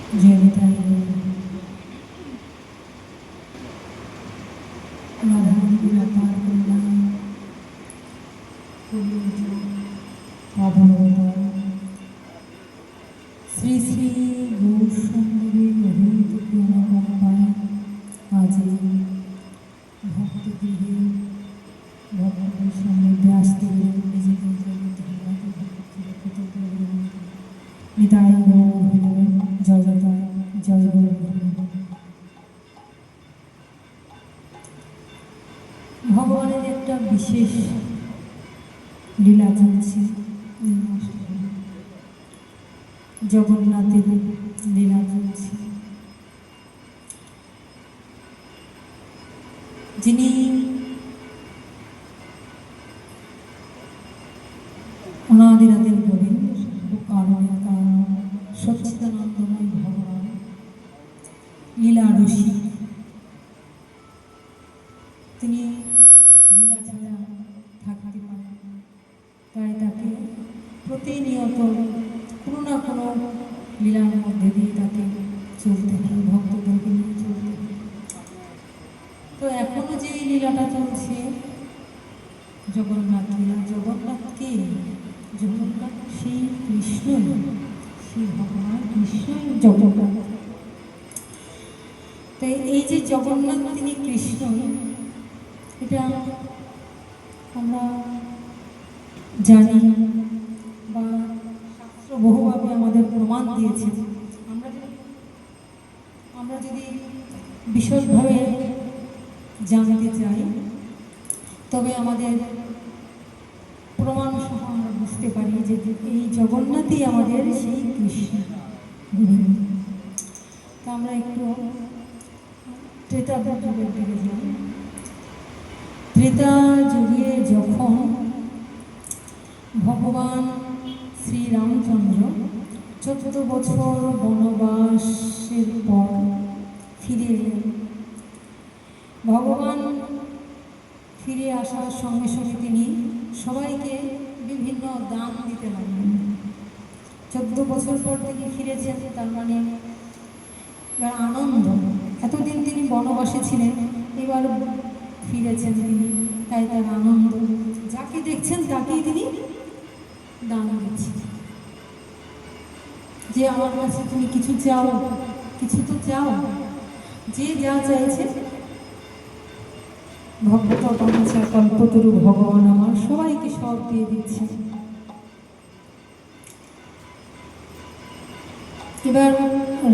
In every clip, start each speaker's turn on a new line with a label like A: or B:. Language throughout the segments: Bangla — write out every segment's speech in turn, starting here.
A: জয়িতাই রাধারণী অপার করুণা অবনবতার শ্রী শ্রী গৌরসুন্দরী মোহিত প্রিয়নকম্পায় আজই ভক্তগৃহে ভগবানের সান্নিধ্যে আসতে নিজেকে নিতাই গৌর জয়তা জয় গৌর। ভগবানের একটা বিশেষ লীলা চলছে, জগন্নাথের লীলা চলছে। যিনি অনাদিরাদের গোবিন্দ কারণের কারণ সচ্চিদানন্দময় ভগবান লীলা রসিক, তিনি লীলা ছাড়া থাকতে পারেন, তাই তাকে প্রতিনিয়ত কোনো না কোনো লীলার মধ্যে দিয়ে তাকে চলতে হয়, ভক্তদেরকে নিয়ে চলতে হয়। তো এখনো যে লীলাটা চলছে জগন্নাথ লীলা, জগন্নাথকে জগন্নাথ সেই কৃষ্ণই, সেই ভগবান কৃষ্ণই জগন্নাথ। তাই এই যে জগন্নাথ তিনি কৃষ্ণ, এটা আমরা জানি বা শাস্ত্র বহুভাবে আমাদের প্রমাণ দিয়েছে। আমরা যদি বিশদভাবে জানতে চাই তবে আমাদের প্রমাণ সহ আমরা বুঝতে পারি যে এই জগন্নাথই আমাদের সেই কৃষ্ণ গোবিন্দ। তা আমরা একটু ত্রেতা যুগের দিকে যাই। ত্রেতা যুগে যখন ভগবান শ্রীরামচন্দ্র 14 বছর বনবাসের পর ফিরে এলেন, ভগবান ফিরে আসার সঙ্গে সঙ্গে তিনি সবাইকে বিভিন্ন দান দিতে লাগলেন। 14 বছর পর তিনি ফিরেছেন, তার মানে এবার আনন্দ। এতদিন তিনি বনবাসে ছিলেন, এবার ফিরেছেন তিনি, তাই তার আনন্দ। যাকে দেখছেন তাকেই তিনি দান দিচ্ছেন, যে আমার কাছে তুমি কিছু চাও, কিছু তো চাও। যে যা চাইছে ভক্ত বাঞ্ছা কল্পতরু ভগবান আমার সবাইকে সব দিয়ে দিচ্ছে। এবার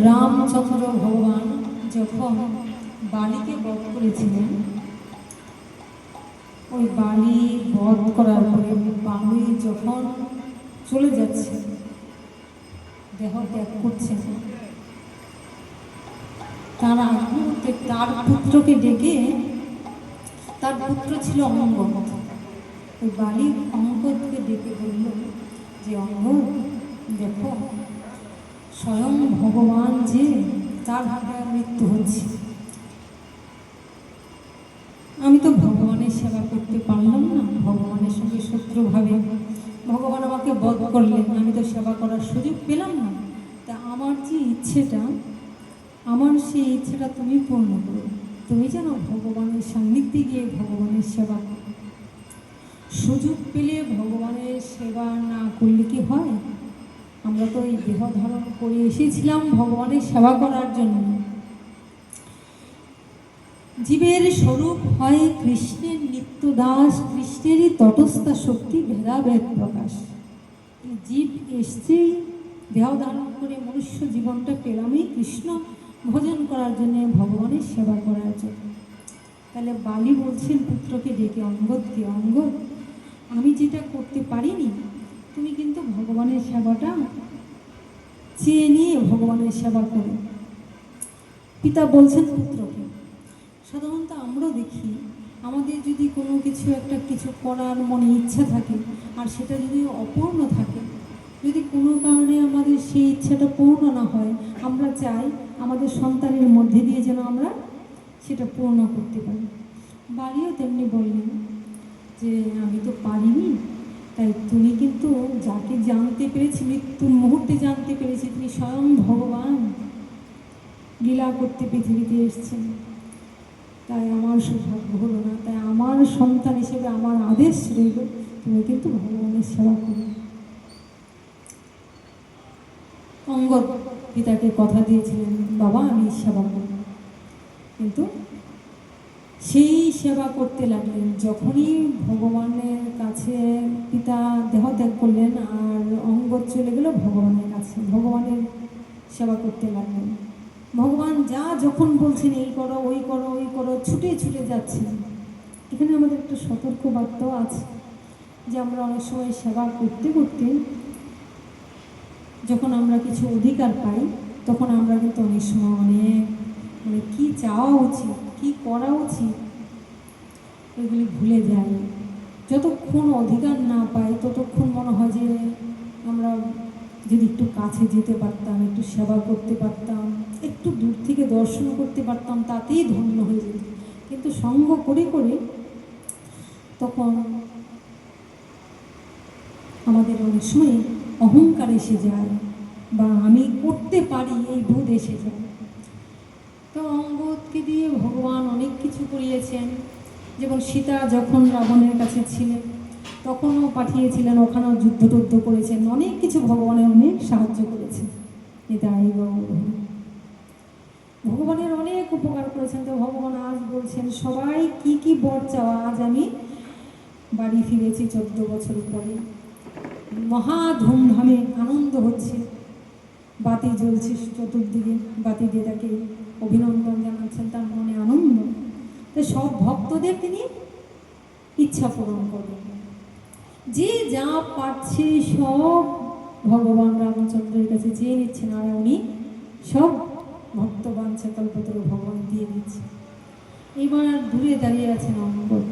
A: রামচন্দ্র ভগবান যখন বালিকে বধ করেছিলেন, ওই বালি বধ করার পরে বালি যখন চলে যাচ্ছে, দেহ ত্যাগ করছে, তার মুহূর্তে তার পুত্রকে ডেকে, তার পুত্র ছিল অঙ্গদ, ওই বালি অঙ্গদকে ডেকে বলল যে অঙ্গদ দেখো, স্বয়ং ভগবান যে তার হাতে মৃত্যু হচ্ছে, আমি তো ভগবানের সেবা করতে পারলাম না, ভগবানের সঙ্গে শত্রুভাবে ভগবান আমাকে বধ করলেন, আমি তো সেবা করার সুযোগ পেলাম না। তা আমার যে ইচ্ছেটা, আমার সেই ইচ্ছেটা তুমি পূর্ণ করো, তুমি যেন ভগবানের সান্নিধ্যে গিয়ে ভগবানের সেবা করো। সুযোগ পেলে ভগবানের সেবা না করলে কি হয়? আমরা তো এই দেহ ধারণ করে এসেছিলাম ভগবানের সেবা করার জন্য। জীবের স্বরূপ হয় কৃষ্ণের নিত্য দাস, কৃষ্ণেরই তটস্থা শক্তি ভেদাভেদ প্রকাশ। জীব এসছেই দেহ ধারণ করে মনুষ্য জীবনটা পেলামই কৃষ্ণ ভজন করার জন্য, ভগবানের সেবা করার জন্য। তাহলে বালি বলছেন পুত্রকে ডেকে, অঙ্গদকে, অঙ্গদ আমি যেটা করতে পারিনি, তুমি কিন্তু ভগবানের সেবাটা চেয়ে নিয়ে ভগবানের সেবা করো। পিতা বলছেন পুত্রকে। সাধারণত আমরা দেখি আমাদের যদি কোনো কিছু একটা কিছু করার মনে ইচ্ছা থাকে আর সেটা যদি অপূর্ণ থাকে, যদি কোনো কারণে আমাদের সেই ইচ্ছাটা পূর্ণ না হয়, আমরা চাই আমাদের সন্তানের মধ্যে দিয়ে যেন আমরা সেটা পূর্ণ করতে পারি। বালিও তেমনি বললেন যে আমি তো পারিনি, তাই তুমি কিন্তু যাকে জানতে পেরেছি, মৃত্যুর মুহূর্তে জানতে পেরেছি তিনি স্বয়ং ভগবান, লীলা করতে পৃথিবীতে এসেছেন, তাই আমার সৌভাগ্য হলো না। তাই আমার সন্তান হিসেবে আমার আদেশ রইল, তুমি কিন্তু ভগবানের সেবা করো। অঙ্গদ পিতাকে কথা দিয়েছিলেন, বাবা আমি সেবা করব, কিন্তু সেই সেবা করতে লাগলেন। যখনই ভগবানের কাছে পিতা দেহত্যাগ করলেন আর অঙ্গদ চলে গেল ভগবানের কাছে, ভগবানের সেবা করতে লাগলেন। ভগবান যা যখন বলছেন এই করো ওই করো ওই করো, ছুটে ছুটে যাচ্ছেন। এখানে আমাদের একটা সতর্ক বার্তাও আছে, যে আমরা অনেক সময় সেবা করতে করতে যখন আমরা কিছু অধিকার পাই, তখন আমরা কিন্তু অনেক সময় অনেক কী চাওয়া উচিত, কী করা উচিত, এগুলি ভুলে যাই। যতক্ষণ অধিকার না পাই ততক্ষণ মনে হয় যে আমরা যদি একটু কাছে যেতে পারতাম, একটু সেবা করতে পারতাম, একটু দূর থেকে দর্শন করতে পারতাম, তাতেই ধন্য হয়ে যেত। কিন্তু সঙ্গ করে করে তখন আমাদের অনেক সময় অহংকার এসে যায়, বা আমি করতে পারি এই বোধ এসে যায়। তো অঙ্গদকে দিয়ে ভগবান অনেক কিছু করিয়েছেন। যেমন সীতা যখন রাবণের কাছে ছিলেন তখনও পাঠিয়েছিলেন, ওখানেও যুদ্ধ টুদ্ধ করেছেন, অনেক কিছু ভগবানের অনেক সাহায্য করেছেন। এটাই ভগবানের অনেক উপকার করেছেন। তো ভগবান আজ বলছেন সবাই কি কি বর চাওয়া। আজ আমি বাড়ি ফিরেছি 14 বছর পরে, মহা ধুমধামে আনন্দ হচ্ছে, বাতি জ্বলছে চতুর্দিকে, বাতি দিয়ে তাকে অভিনন্দন জানাচ্ছেন, তার মনে আনন্দ। তো সব ভক্তদের তিনি ইচ্ছা পূরণ করবেন, যে যা পাচ্ছে সব ভগবান রামচন্দ্রের কাছে চেয়ে নিচ্ছেন, আর উনি সব ভক্তবাঞ্ছা কল্পতরু ভগবান দিয়ে দিচ্ছে। এবার দূরে দাঁড়িয়ে আছেন অঙ্গদ।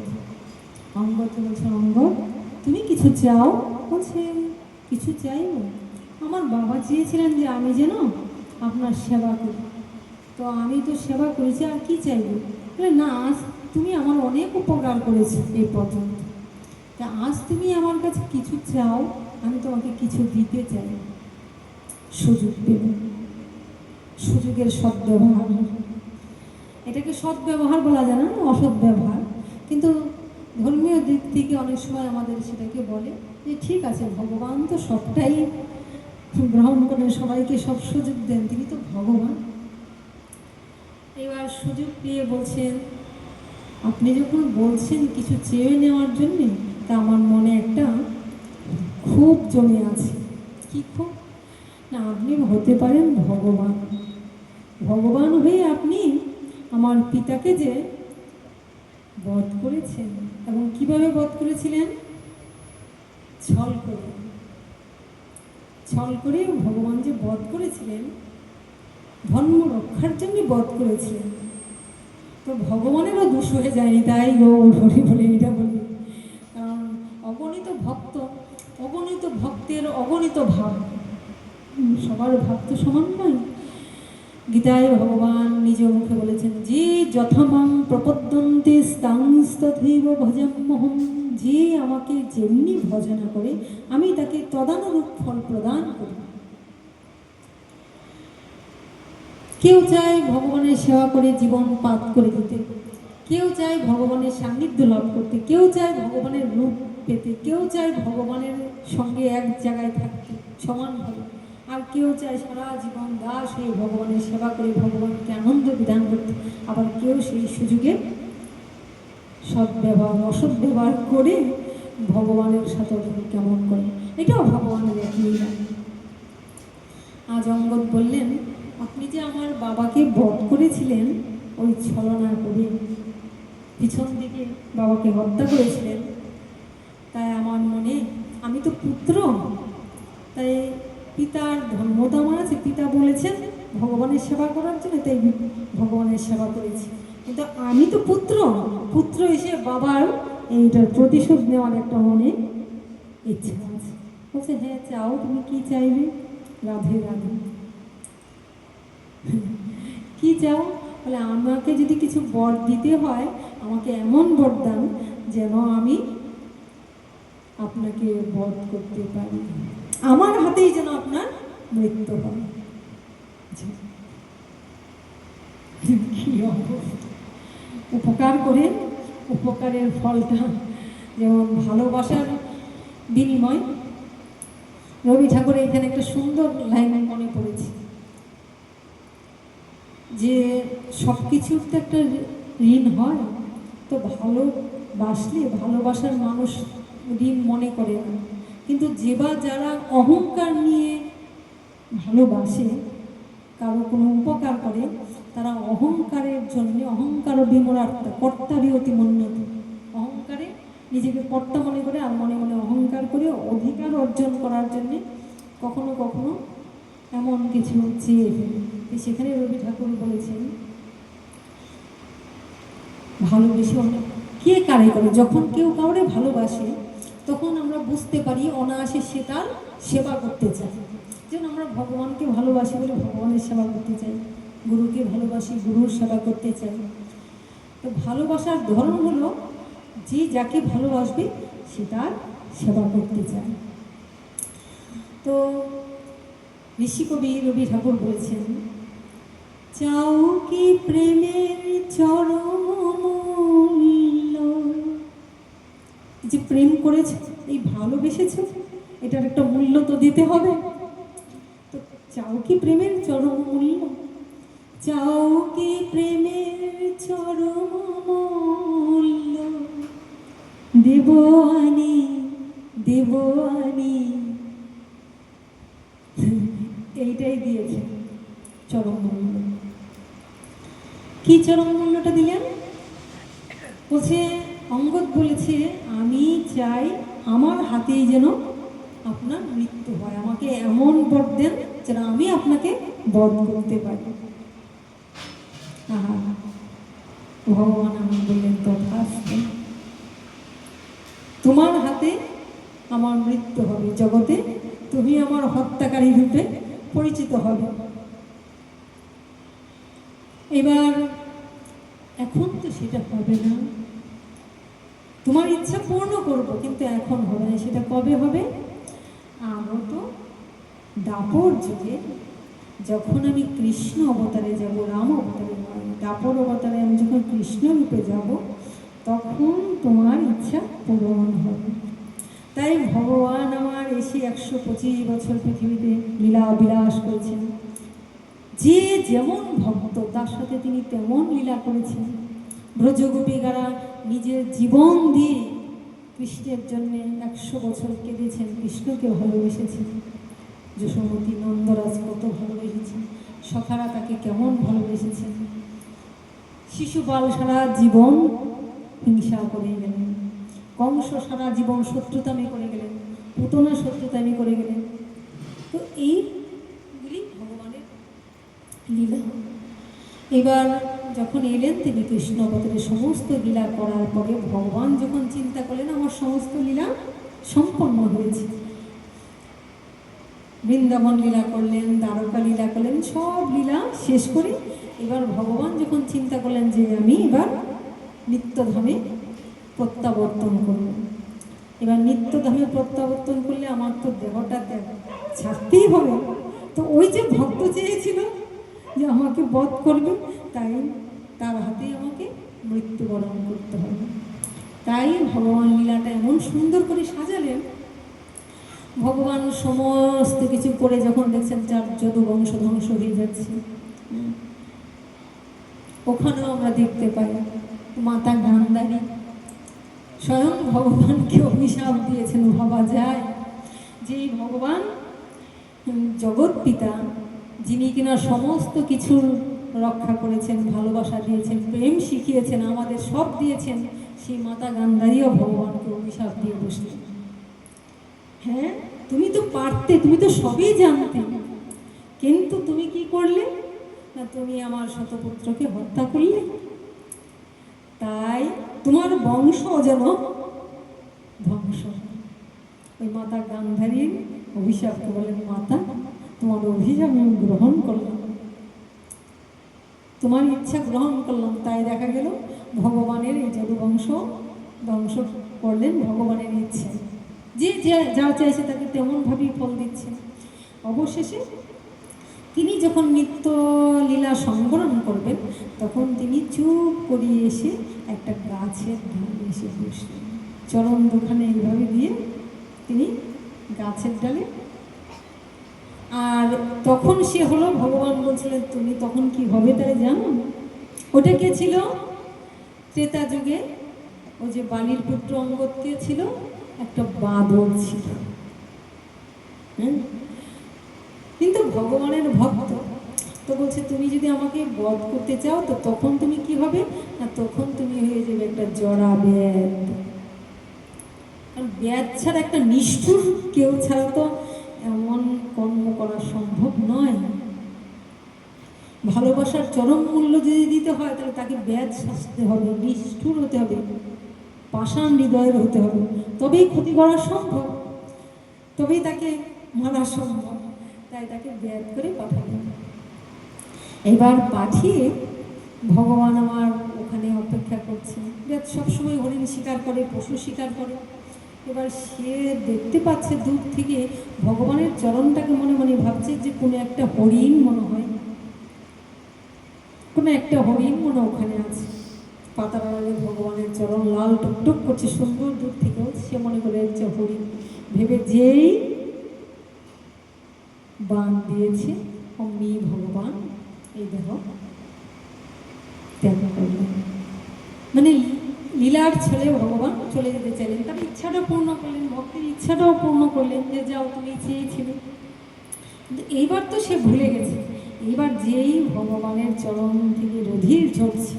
A: অঙ্গদ বলছেন, অঙ্গদ তুমি কিছু চাও? বলছে কিছু চাইব, আমার বাবা চেয়েছিলেন যে আমি যেন আপনার সেবা করি, তো আমি তো সেবা করেছি, আর কি চাইব? না, আজ তুমি আমার অনেক উপকার করেছো এই পর্যন্ত, তা আজ তুমি আমার কাছে কিছু চাও, আমি তোমাকে কিছু দিতে চাই। সুযোগ দেব, সুযোগের সদ্ব্যবহার, এটাকে সদ্ব্যবহার বলা যায় না, অসৎ ব্যবহার। কিন্তু ধর্মীয় দিক থেকে অনেক সময় আমাদের সেটাকে বলে যে ঠিক আছে, ভগবান তো সবটাই গ্রহণ করেন, সবাইকে সব সুযোগ দেন, তিনি তো ভগবান। এবার সুযোগ পেয়ে বলছেন, আপনি যখন বলছেন কিছু চেয়ে নেওয়ার জন্যে, তা আমার মনে একটা খুব জমে আছে। কি খুব? না, আপনি হতে পারেন ভগবান। ভগবান হয়ে আপনি আমার পিতাকে যে বধ করেছেন, এবং কিভাবে বধ করেছিলেন? ছল করে। ছল করে ভগবান যে বধ করেছিলেন, ধর্ম রক্ষার জন্য বধ করেছিলেন। তো ভগবানেরও দোষ হয়ে যায়নি, তাই হরি বলে এটা বলি। কারণ অগণিত ভক্ত, অগণিত ভক্তের অগণিত ভাব, সবার ভাব তো সমান নয়। গীতায় ভগবান নিজ মুখে বলেছেন, যে যথামাং প্রপদ্যন্তে স্তাংস্তথৈব ভজাম্যহম, যে আমাকে যেমনি ভজনা করে আমি তাকে তদানুরূপ ফল প্রদান করি। কেউ চায় ভগবানের সেবা করে জীবন পাত করে দিতে, কেউ চায় ভগবানের সান্নিধ্য লাভ করতে, কেউ চায় ভগবানের রূপ পেতে, কেউ চায় ভগবানের সঙ্গে এক জায়গায় থাকতে সমানভাবে, আর কেউ চায় সারা জীবন দাস হয়ে ভগবানের সেবা করে ভগবানকে আনন্দ বিধান করতে। আবার কেউ সেই সুযোগে সদ্ব্যবহার অসৎ ব্যবহার করে ভগবানের সাথে কেমন করে, এটাও ভগবানের এক লীলা। আজ অঙ্গদ বললেন, আপনি যে আমার বাবাকে বধ করেছিলেন, ওই ছলনা করে পিছন দিকে বাবাকে হত্যা করেছিলেন, তাই আমার মনে, আমি তো পুত্র, তাই পিতার ধর্মতা আমার আছে, পিতা বলেছেন ভগবানের সেবা করার জন্য, তাই ভগবানের সেবা করেছি। কিন্তু আমি তো পুত্র, পুত্র এসে বাবার এইটার প্রতিশোধ নেওয়ার একটা মনে ইচ্ছা আছে। বলছে, হ্যাঁ চাও, তুমি কি চাইবে? রাধে রাধে। কি চাও? বলে, আমাকে যদি কিছু বর দিতে হয়, আমাকে এমন বরদান যেন আমি আপনাকে বধ করতে পারি, আমার হাতেই যেন আপনার মৃত্যু হয়। কি অবস্থা! উপকার করে উপকারের ফলটা যেমন ভালোবাসার বিনিময়। রবি ঠাকুর এখানে একটা সুন্দর লাইন মনে পড়েছে যে সব কিছুর তো একটা ঋণ হয়, তো ভালোবাসলে ভালোবাসার মানুষ ঋণ মনে করে না, কিন্তু যারা অহংকার নিয়ে ভালোবাসে, কারো কোনো উপকার করে, তারা অহংকারের জন্য অহংকার বিমরার্থ কর্তারই অতি মন্যত, অহংকারে নিজেকে কর্তা মনে করে আর মনে মনে অহংকার করে অধিকার অর্জন করার জন্যে কখনো কখনো এমন কিছু চেয়ে ফেলে। সেখানে রবি ঠাকুর বলেছেন ভালোবেসে কে কারে করে, যখন কেউ কাউরে ভালোবাসে তখন আমরা বুঝতে পারি অনায়াসে সে তার সেবা করতে চায়। যেমন আমরা ভগবানকে ভালোবাসি বলে ভগবানের সেবা করতে চাই, গুরুকে ভালোবাসি গুরুর সেবা করতে চাই। তো ভালোবাসার ধরন হলো যে যাকে ভালোবাসবে সে তার সেবা করতে চায়। তো ঋষিকবি রবি ঠাকুর বলেছেন, চাও কি প্রেমের চরম মূল্য, যে প্রেম করেছ, এই ভালোবেসেছ, এটার একটা মূল্য তো দিতে হবে। তো চাও কি প্রেমের চরম মূল্য, চাও কি প্রেমের চরম মূল্য, দেব আনি দেব আনি, এইটাই দিয়েছে চরম মূল্য। কি চরম মূল্যটা দিলেন? বলছে অঙ্গদ বলেছে আমি চাই আমার হাতেই যেন আপনার মৃত্যু হয়, আমাকে এমন বর দেন যেন আমি আপনাকে বধ করতে পারি। ভগবান আমার বললেন তথাস্তু, তোমার হাতে আমার মৃত্যু হবে, জগতে তুমি আমার হত্যাকারী রূপে পরিচিত হবে। এবার এখন তো সেটা হবে না, তোমার ইচ্ছা পূর্ণ করব, কিন্তু এখন হবে না। সেটা কবে হবে? আগত দাপর যুগে যখন আমি কৃষ্ণ অবতারে যাব, রাম অবতারে নয়, দাপর অবতারে আমি যখন কৃষ্ণ রূপে যাব, তখন তোমার ইচ্ছা পূরণ হবে। তাই ভগবান আমার এসে 125 বছর পৃথিবীতে লীলা বিলাস করেছেন। যে যেমন ভক্ত তার সাথে তিনি তেমন লীলা করেছেন। ব্রজগোপীকারা নিজের জীবন দিয়ে কৃষ্ণের জন্যে 100 বছর কেঁদেছেন, কৃষ্ণকে ভালোবেসেছেন। যশোমতী নন্দরাজ কত ভালোবেসেছেন, সখারা তাকে কেমন ভালোবেসেছেন। শিশুপাল সারা জীবন হিংসা করে গেলেন, কংস সারা জীবন শত্রুতামি করে গেলেন, পুতনা শত্রুতামি করে গেলেন। তো এইগুলি ভগবানের লীলা। এবার যখন এলেন তিনি কৃষ্ণ অবতারে সমস্ত লীলা করার পরে ভগবান যখন চিন্তা করলেন আমার সমস্ত লীলা সম্পন্ন হয়েছে, বৃন্দাবন লীলা করলেন, দ্বারকা লীলা করলেন, সব লীলা শেষ করে এবার ভগবান যখন চিন্তা করলেন যে আমি এবার নিত্যধামে প্রত্যাবর্তন করব। এবার নিত্যধামে প্রত্যাবর্তন করলে আমার তো দেহটা ছাড়তেই হবে। তো ওই যে ভক্ত চেয়েছিল যে আমাকে বধ করবে, তাই তার হাতেই আমাকে মৃত্যুবরণ করতে হবে। তাই ভগবান লীলাটা এমন সুন্দর করে সাজালেন। ভগবান সমস্ত কিছু করে যখন দেখছেন যার যদু বংশ ধ্বংস হয়ে যাচ্ছে, ওখানেও আমরা দেখতে পাই মাতা গান্ধারী স্বয়ং ভগবানকে অভিশাপ দিয়েছেন। ভাবা যায় যে ভগবান জগৎ পিতা, যিনি কিনা সমস্ত কিছুর রক্ষা করেছেন, ভালোবাসা দিয়েছেন, প্রেম শিখিয়েছেন, আমাদের সব দিয়েছেন, সেই মাতা গান্ধারীও ভগবানকে অভিশাপ দিয়ে বসলেন। হ্যাঁ, তুমি তো পারতে, তুমি তো সবই জানতে, কিন্তু তুমি কি করলে না, তুমি আমার শতপুত্রকে হত্যা করলে, তাই তোমার বংশ যেন ধ্বংস। ওই মাতা গান্ধারীর অভিশাপকে বলেন মাতা তোমার অভিশাপ আমি গ্রহণ করলাম, তোমার ইচ্ছা গ্রহণ করলাম। তাই দেখা গেল ভগবানের এই যদুবংশ ধ্বংস করলেন ভগবানের ইচ্ছে। যে যা চাইছে তাকে তেমনভাবেই ফল দিচ্ছে। অবশেষে তিনি যখন নিত্য লীলা সংবরণ করবেন তখন তিনি চুপ করিয়ে এসে একটা গাছের ডালে এসে বসলেন, চরণ দুখানে এইভাবে দিয়ে তিনি গাছের ডালে। আর তখন সে হলো, ভগবান বলছিলেন তুমি তখন কি হবে তাহলে জানো? ওটা কে ছিল? ত্রেতা যুগে ওই যে বালির পুত্র অঙ্গত্য ছিল, একটা বাঁদর ছিল। হ্যাঁ, কিন্তু ভগবানের ভক্ত তো বলছে তুমি যদি আমাকে বধ করতে চাও তো তখন তুমি কি হবে না, তখন তুমি হয়ে যাবে একটা জড়া ব্যাধ। কারণ ব্যাধ ছাড়া, একটা নিষ্ঠুর কেউ ছাড়া তো এমন কর্ম করা সম্ভব নয়। ভালোবাসার চরম মূল্য যদি দিতে হয় তাহলে তাকে ব্যাধ সাজতে হবে, নিষ্ঠুর হতে হবে, পাষাণ হৃদয়ের হতে হবে, তবেই ক্ষতি করা সম্ভব, তবেই তাকে মারা সম্ভব। তাই তাকে ব্যাধ করে পাঠালেন। এবার পাঠিয়ে ভগবান আমার ওখানে অপেক্ষা করছে। ব্যাধ সবসময় হরিণ শিকার করে, পশু শিকার করে। এবার সে দেখতে পাচ্ছে দূর থেকে ভগবানের চরণটাকে, মনে মনে ভাবছে যে কোনো একটা হরিণ মনে হয়, কোনো একটা হরিণ মনে ওখানে আছে। পাতার আড়ালে ভগবানের চরণ লাল টুকটুক করছে সুন্দর দূর থেকেও, সে মনে করে হচ্ছে হরিণ ভেবে যেই বান দিয়েছে অমনি ভগবান এই দেহ ত্যাগ করলেন। মানে লীলার ছেলে ভগবান চলে যেতে চাইলেন, তার ইচ্ছাটা পূর্ণ করলেন, ভক্তের ইচ্ছাটাও পূর্ণ করলেন যে যাও তুমি চেয়েছিলে। কিন্তু এইবার তো সে ভুলে গেছে। এইবার যেই ভগবানের চরণ থেকে রধির ঝরছে,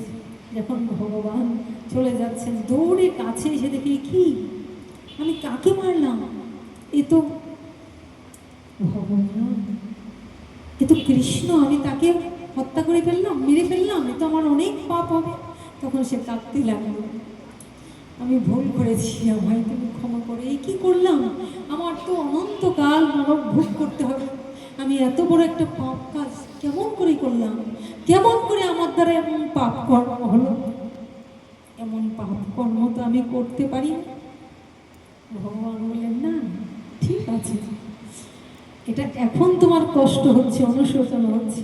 A: যখন ভগবান চলে যাচ্ছেন দৌড়ে কাছে এসে দেখি কি আমি কাকে মারলাম, এ তো ভগবান, এ তো কৃষ্ণ, আমি তাকে হত্যা করে ফেললাম, মেরে ফেললাম, এ তো আমার অনেক পাপ হবে। তখন সে কাঁদতে লাগলো, আমি ভুল করেছি, আমায় তুমি ক্ষমা করে, এই কী করলাম, আমার তো অনন্তকাল নরক ভোগ করতে হবে, আমি এত বড় একটা পাপ কাজ কেমন করে করলাম, কেমন করে আমার দ্বারা এমন পাপ কর্ম হলো, এমন পাপ কর্ম তো আমি করতে পারি না। ভগবান বললেন না ঠিক আছে, এটা এখন তোমার কষ্ট হচ্ছে, অনুশোচনা হচ্ছে,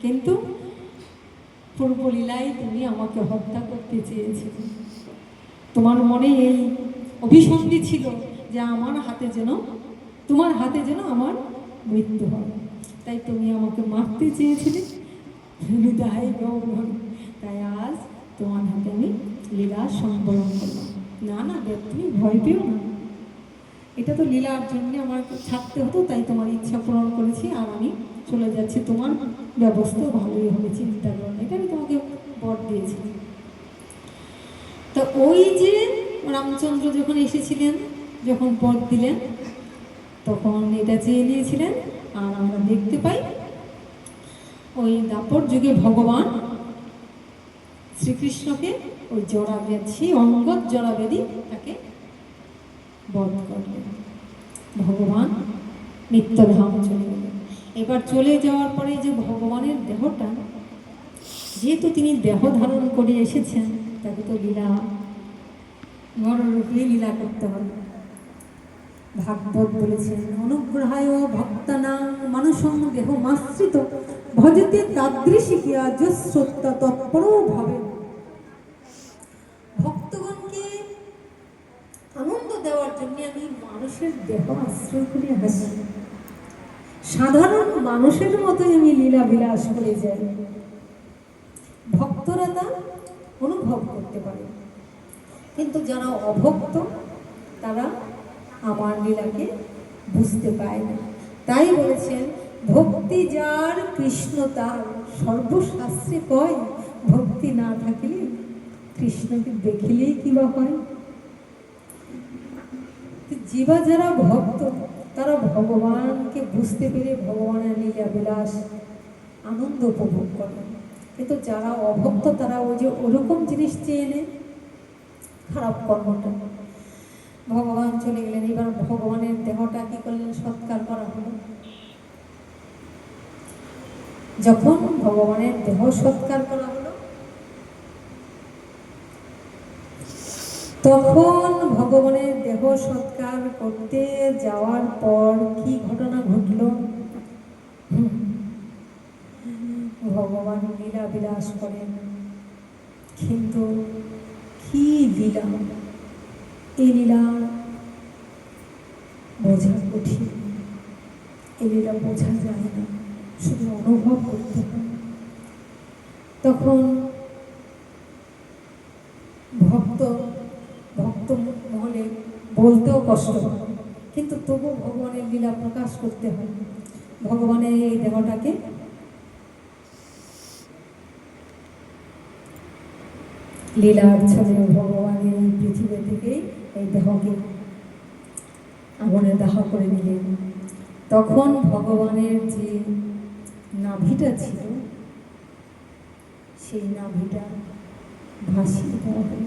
A: কিন্তু পূর্বলীলায় তুমি আমাকে হত্যা করতে চেয়েছিলে, তোমার মনে এই অভিসন্ধি ছিল যে আমার হাতে যেন, তোমার হাতে যেন আমার মৃত্যু হয়, তাই তুমি আমাকে মারতে চেয়েছিলে, হৃদয় গৌরব, তাই আজ তোমার হাতে আমি লীলা সংবরণ করলাম। না না তুমি ভয় পেও না, এটা তো লীলার জন্য আমার ছাড়তে হতো, তাই তোমার ইচ্ছা পূরণ করেছি, আর আমি চলে যাচ্ছি, তোমার ব্যবস্থা ভালোই হবে, চিন্তা করো না, এটা আমি তোমাকে বর দিয়েছি। তো ওই যে রামচন্দ্র যখন এসেছিলেন, যখন বর দিলেন তখন এটা চেয়ে নিয়েছিলেন। আর আমরা দেখতে পাই ওই দাপর যুগে ভগবান শ্রীকৃষ্ণকে ওই জড়াব্যাধি, অঙ্গদ জড়াব্যাধি তাকে বধ করলেন। ভগবান নিত্যধাম চলে গেলেন। এবার চলে যাওয়ার পরে যে ভগবানের দেহটা, যেহেতু তিনি দেহ ধারণ করে এসেছেন, তাকে তো লীলা নররূপে লীলা করতে হবে। ভাগবত বলেছেন অনুগ্রহায় ভক্তানাং মানুষং দেহমাশ্রিত ভজতে তাদৃশিকিয়া যশ্রোত্তা তৎপরো ভাবে। ভক্তগণকে আনন্দ দেওয়ার জন্য আমি মানুষের দেহ আশ্রয় করে হাসি, সাধারণ মানুষের মতোই আমি লীলা বিলাস করে যাই, ভক্তরা তা অনুভব করতে পারে, কিন্তু যারা অভক্ত তারা আমার লীলাকে বুঝতে পায় না। তাই বলেছেন ভক্তি যার কৃষ্ণ তার, সর্বশাস্ত্রে কয় ভক্তি না থাকলে কৃষ্ণকে দেখিলেই কিবা হয়। জীবা যারা ভক্ত তারা ভগবানকে বুঝতে পেরে ভগবানের লীলা বিলাস আনন্দ উপভোগ করে, কিন্তু যারা অভক্ত তারা ওই যে ওরকম জিনিস চেয়ে নেয়, খারাপ কর্মটা। ভগবান চলে গেলেন, এবার ভগবানের দেহটা কি করলেন, সৎকার করা হলো। যখন ভগবানের দেহ সৎকার করা হলো তখন ভগবানের দেহ সৎকার করতে যাওয়ার পর কি ঘটনা ঘটল, ভগবান লীলা বিলাস করেন, কিন্তু কি লীলা! এই লীলা বোঝা কঠিন, এই লীলা বোঝা যায় না, শুধু অনুভব করতে হয়। তখন ভক্ত মহলে বলতেও কষ্ট হয়, কিন্তু তবু ভগবানের লীলা প্রকাশ করতে হয়। ভগবানের এই দেহটাকে লীলার ছলে ভগবানের এই পৃথিবী থেকে এই দেহকে আগুনে দাহ করে দিলেন। তখন ভগবানের যে নাভিটা ছিল, সেই নাভিটা ভাসিয়ে দেওয়া হল।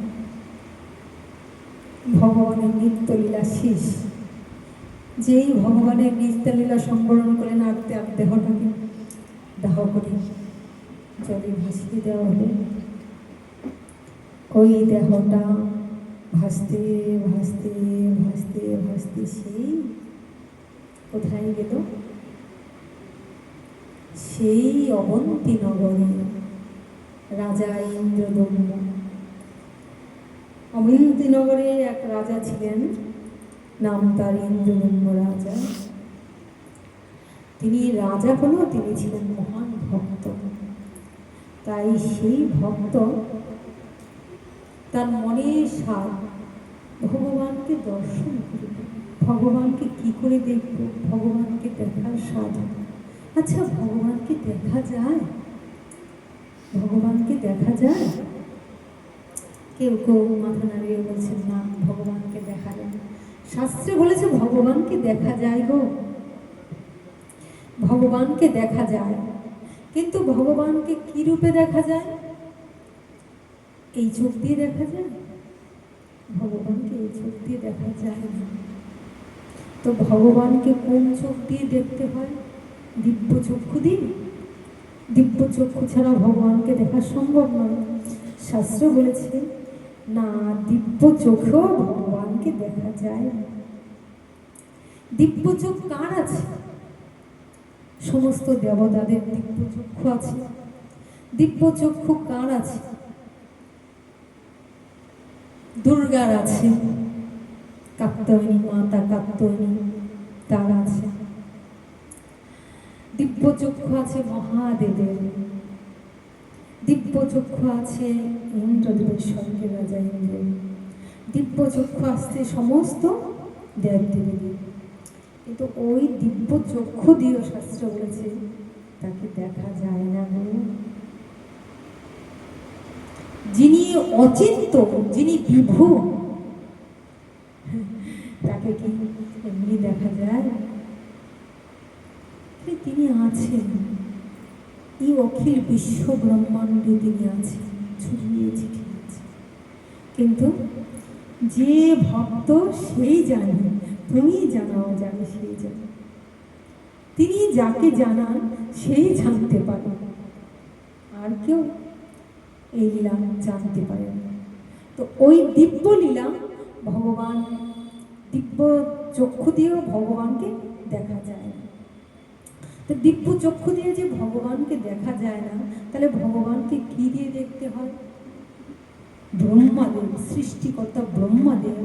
A: ভগবানের নিত্যলীলা শেষ। যেই ভগবানের নিত্যলীলা সম্বরণ করে নাড়তে আর দেহটাকে দাহ করে জলে ভাসিয়ে দেওয়া হলো। ওই দেহটা ভাসতে ভাসতে ভাসতে ভাসতে সেই কোথায় গেল? সেই অবন্তী নগরে রাজা ইন্দ্রদম্ন। অবন্তী নগরে এক রাজা ছিলেন, নাম তার ইন্দ্রদম্ন রাজা। তিনি রাজা হলেও তিনি ছিলেন মহান ভক্ত। তাই সেই ভক্ত তার মনের স্বাদ ভগবানকে দর্শন করব, ভগবানকে কি করে দেখব, ভগবানকে দেখার স্বাদ। আচ্ছা, ভগবানকে দেখা যায়? ভগবানকে দেখা যায়? কেউ কেউ মাথা নাড়িয়ে বলছেন না, ভগবানকে দেখা যায়। শাস্ত্রে বলেছে ভগবানকে দেখা যায় গো, ভগবানকে দেখা যায়। কিন্তু ভগবানকে কি রূপে দেখা যায়? এই চোখ দিয়ে দেখা যায়? ভগবানকে এই চোখ দিয়ে দেখা যায় না। তো ভগবানকে কোন চোখ দিয়ে দেখতে হয়? দিব্য চক্ষু দিয়ে। দিব্য চক্ষু ছাড়া ভগবানকে দেখা সম্ভব নয়। শাস্ত্র বলেছে না, দিব্য চোখেও ভগবানকে দেখা যায় না। দিব্য চোখ কার আছে? সমস্ত দেবতাদের দিব্য চক্ষু আছে। দিব্য চক্ষু কার আছে? দুর্গার আছে, কাত্যায়নী মাতা কাত্যায়নী তার আছে। দিব্য চক্ষু আছে মহাদেবের, দিব্য চক্ষু আছে ইন্দ্রদেবের, স্বর্গের রাজা ইন্দ্রের। দিব্য চক্ষু আসছে সমস্ত দেবদেবীর। কিন্তু ওই দিব্য চক্ষু দিয়েও শাস্ত্র বলেছে তাকে দেখা যায় না। যিনি অচিন্ত, যিনি বিভু, তাকে কি এমনি দেখা যায়? তিনি আছেন, এই অখিল বিশ্ব ব্রহ্মাণ্ডে তিনি আছেন, ছড়িয়ে ছিটিয়ে আছে। কিন্তু যে ভক্ত সেই জানে, তুমি জানাও জানে সেই জানে। তিনি যাকে জানান সেই জানতে পারে, আর কেউ এই লীলা জানতে পারে না। তো ওই দিব্য লীলা ভগবান দিব্য চক্ষু দিয়েও ভগবানকে দেখা যায় না। তো দিব্য চক্ষু দিয়ে যে ভগবানকে দেখা যায় না, তাহলে ভগবানকে কি দিয়ে দেখতে হয়? ব্রহ্মাদেব, সৃষ্টিকর্তা ব্রহ্মাদেব